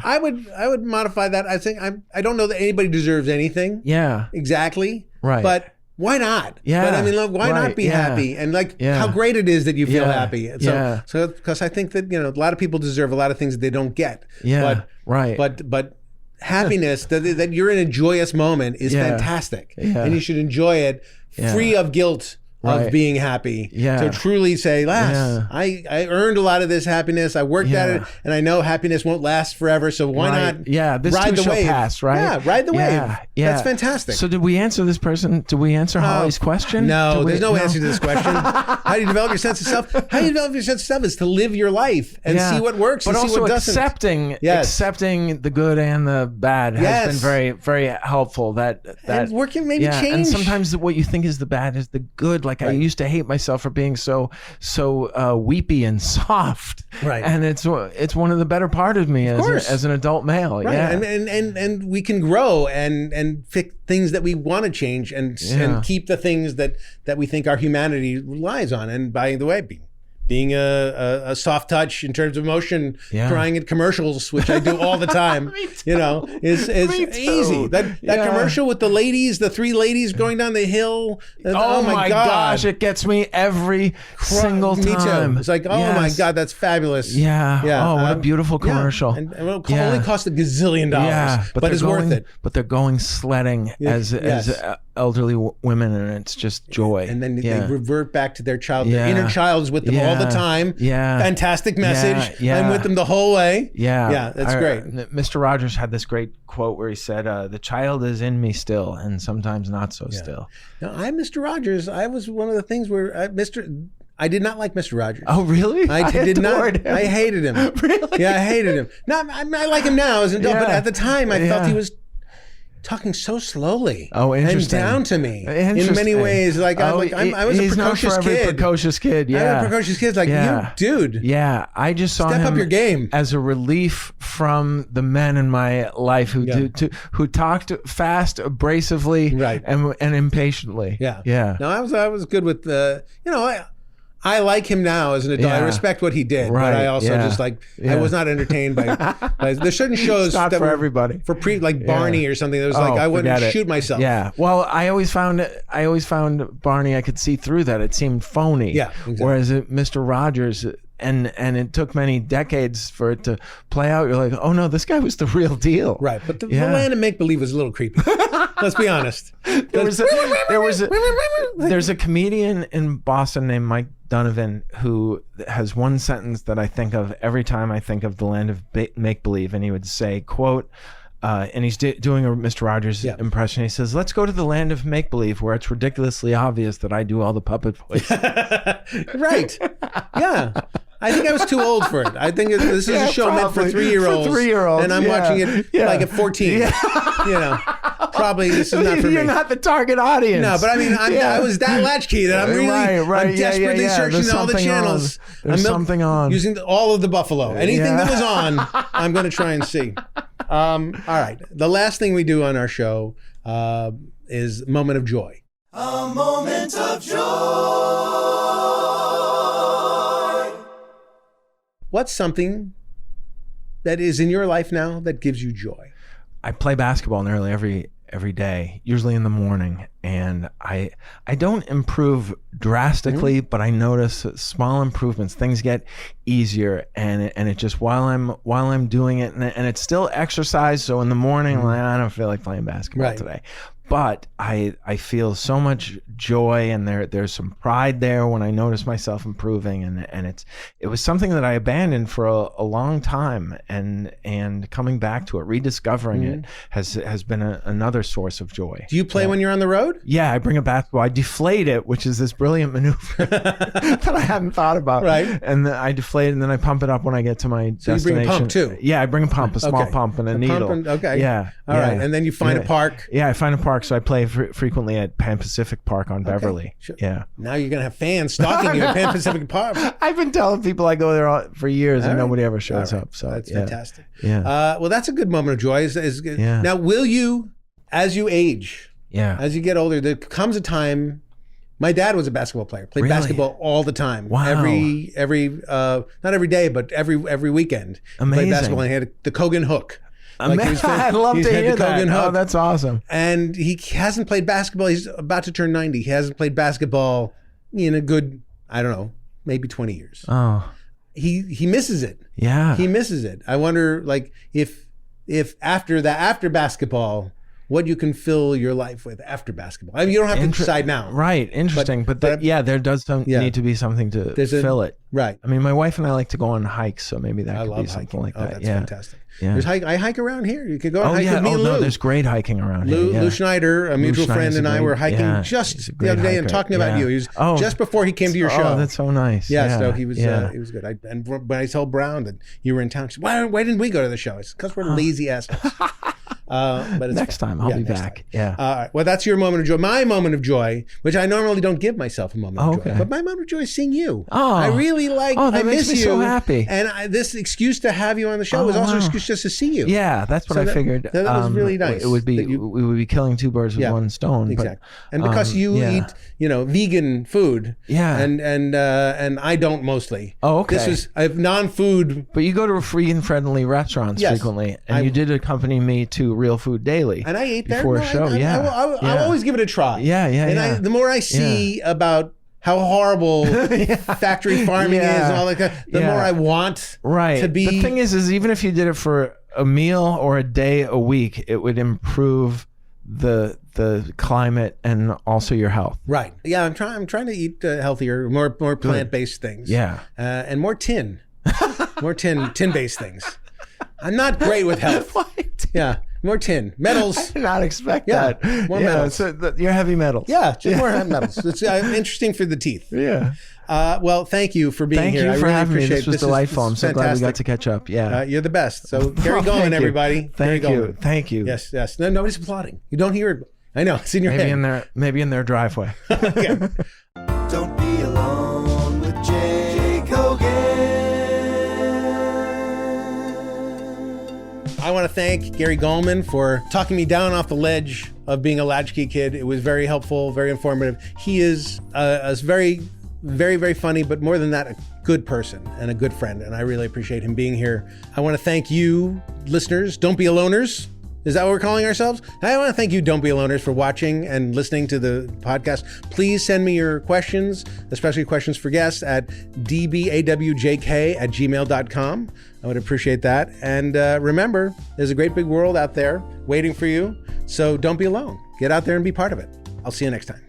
I would modify that. I think I don't know that anybody deserves anything. Yeah. Exactly. Right. But why not? Yeah. But I mean, look, why not be happy? And how great it is that you feel happy. So because I think that, a lot of people deserve a lot of things that they don't get. Yeah. But happiness, that you're in a joyous moment is fantastic. Yeah. And you should enjoy it free of guilt. Of being happy, to truly say, I earned a lot of this happiness. I worked at it, and I know happiness won't last forever. So why not? Yeah, this ride the wave. Pass, right? Yeah, ride the wave. Yeah, that's fantastic. So did we answer this person? Did we answer Holly's question? No, there's no answer to this question. How do you develop your sense of self? How do you develop your sense of self is to live your life and see what works, and see what doesn't. Accepting the good and the bad has been very, very helpful. That and working maybe change. And sometimes what you think is the bad is the good. Like I used to hate myself for being so weepy and soft. Right. And it's one of the better part of me as an adult male. Right. Yeah. And we can grow and fix things that we want to change and keep the things that we think our humanity relies on. And by the way, being a soft touch in terms of emotion, crying at commercials, which I do all the time, is easy. That commercial with the three ladies going down the hill. Oh my gosh, it gets me every single time. Me too. It's like, oh my God, that's fabulous. Yeah. Oh, what a beautiful commercial. And it only cost $1 gazillion, but it's worth it. But they're going sledding as elderly women, and it's just joy. And then Yeah. they revert back to their child. Their Yeah. inner child's with them all the time. Yeah. Fantastic message. Yeah. I'm with them the whole way. Yeah. Yeah, that's great. Mr. Rogers had this great quote where he said, the child is in me still, and sometimes not so still. Now, I'm Mr. Rogers. I was one of the things where I did not like Mr. Rogers. Oh, really? I did not. adored him. I hated him. Really? Yeah, I hated him. No, I like him now as an adult, but Yeah. at the time I felt Yeah. he was talking so slowly. Oh, interesting. And down to me in Interesting. many ways. Like, I was a he's known precocious for every kid. precocious kid. Yeah. I was a precocious kid. Like, Yeah. you, dude. Yeah, I just saw Step him up your game. as a relief from the men in my life who talked fast, abrasively, Right. and impatiently. Yeah. Yeah. No, I was good with I like him now as an adult. I Yeah. respect what he did, Right, but I also yeah. just I Yeah. was not entertained by there's certain shows It's not that for were everybody. for like Barney or something. That was like I wouldn't forget it. shoot myself. Yeah. Well, I always found Barney. I could see through that. It seemed phony. Yeah, exactly. Whereas Mr. Rogers. And it took many decades for it to play out. You're like, oh no, this guy was the real deal. Right, but the Yeah. land of make believe was a little creepy. Let's be honest. There's a comedian in Boston named Mike Donovan who has one sentence that I think of every time I think of the land of make believe, and he would say, quote, and he's doing a Mr. Rogers impression. He says, "Let's go to the land of make believe, where it's ridiculously obvious that I do all the puppet voices." Right. Yeah. I think I was too old for it. I think this is a show meant for 3-year-olds. For 3-year-olds, and I'm watching it like at 14. You know, probably this is not for You're me. not the target audience. No, but I mean, I was that latchkey that I'm really, Right. I'm desperately searching There's all the something channels. on. There's something on. Using all of the Buffalo. Anything that was on, I'm going to try and see. All right. The last thing we do on our show is Moment of Joy. A moment of joy. What's something that is in your life now that gives you joy? I play basketball nearly every day, usually in the morning, and I don't improve drastically, but I notice small improvements. Things get easier, and it just while I'm doing it, and it's still exercise. So in the morning, like, I don't feel like playing basketball today. But I feel so much joy, and there's some pride there when I notice myself improving, and it was something that I abandoned for a long time, and coming back to it, rediscovering it has been another source of joy. Do you play when you're on the road? Yeah, I bring a basketball. I deflate it, which is this brilliant maneuver that I hadn't thought about. Right. And then I deflate it, and then I pump it up when I get to my destination. You bring a pump too? Yeah, I bring a pump, a small pump, and a needle. Okay. Yeah. All right. And then you find a park. Yeah, I find a park. So I play frequently at Pan Pacific Park on Beverly. Sure. Yeah. Now you're going to have fans stalking you at Pan Pacific Park. I've been telling people I go there for years, and nobody ever shows up. So that's fantastic. Yeah. Well, that's a good moment of joy. Now, will you, as you age, as you get older, there comes a time. My dad was a basketball player. Played basketball all the time. Wow. Every not every day, but every weekend. Amazing. Played basketball. And he had the Kogan hook. I'd love to hear that. Oh, that's awesome. And he hasn't played basketball. He's about to turn 90. He hasn't played basketball in a good, I don't know, maybe 20 years. Oh. He misses it. Yeah. He misses it. I wonder, like, if after basketball, what you can fill your life with after basketball. I mean, you don't have to decide now. Right. Interesting. But there does need to be something to fill it. Right. I mean, my wife and I like to go on hikes, so maybe that could be something like that. That's fantastic. Yeah. I hike around here. You could go and hike with me and Lou. No, there's great hiking around here. Lou Schneider, a mutual friend, and I were hiking just the other day and talking about you. He was just before he came to your show. Oh, that's so nice. Yeah, so he was good. And when I told Brown that you were in town, she said, why didn't we go to the show? It's because we're lazy assholes. But it's next time I'll be back. Yeah. All right. Well, that's your moment of joy. My moment of joy, which I normally don't give myself a moment of joy, but my moment of joy is seeing you. Oh, I really like. Oh, that I makes miss me you. So happy. And this excuse to have you on the show was also an excuse just to see you. Yeah, that's what I figured. That was really nice. It would be we would be killing two birds with one stone. Exactly. But, and because you eat, vegan food. Yeah. And I don't mostly. Oh, okay. I have non-food. But you go to vegan-friendly restaurants frequently, and you did accompany me to Real Food Daily. And I ate there before a show. I'll always give it a try. Yeah. The more I see about how horrible factory farming is and all that, the more I want to be. The thing is even if you did it for a meal or a day a week, it would improve the climate and also your health. Right. Yeah, I'm trying to eat healthier, more plant-based things. Yeah. And more tin. More tin-based things. I'm not great with health. What? Yeah. More tin. Metals. I did not expect Yeah, that. more metals. So your heavy metals. Yeah, just more metals. It's interesting for the teeth. Yeah. Well, thank you for being Thank here. you I for really having me. appreciate This was delightful. I'm so glad we got to catch up. Yeah. You're the best. So Gary Oh, Gulman, thank you. everybody. Thank Gary you. Gulman. Thank you. Yes. No, nobody's applauding. You don't hear it. I know. It's in your head. Maybe in their driveway. Okay. Don't be alone with Jay Kogan. I want to thank Gary Gulman for talking me down off the ledge of being a Latchkey kid. It was very helpful, very informative. He is a very, very, very funny, but more than that, a good person and a good friend. And I really appreciate him being here. I want to thank you, listeners. Don't be aloners. Is that what we're calling ourselves? I want to thank you, Don't Be Aloners, for watching and listening to the podcast. Please send me your questions, especially questions for guests, at dbawjk@gmail.com. I would appreciate that. And remember, there's a great big world out there waiting for you. So don't be alone. Get out there and be part of it. I'll see you next time.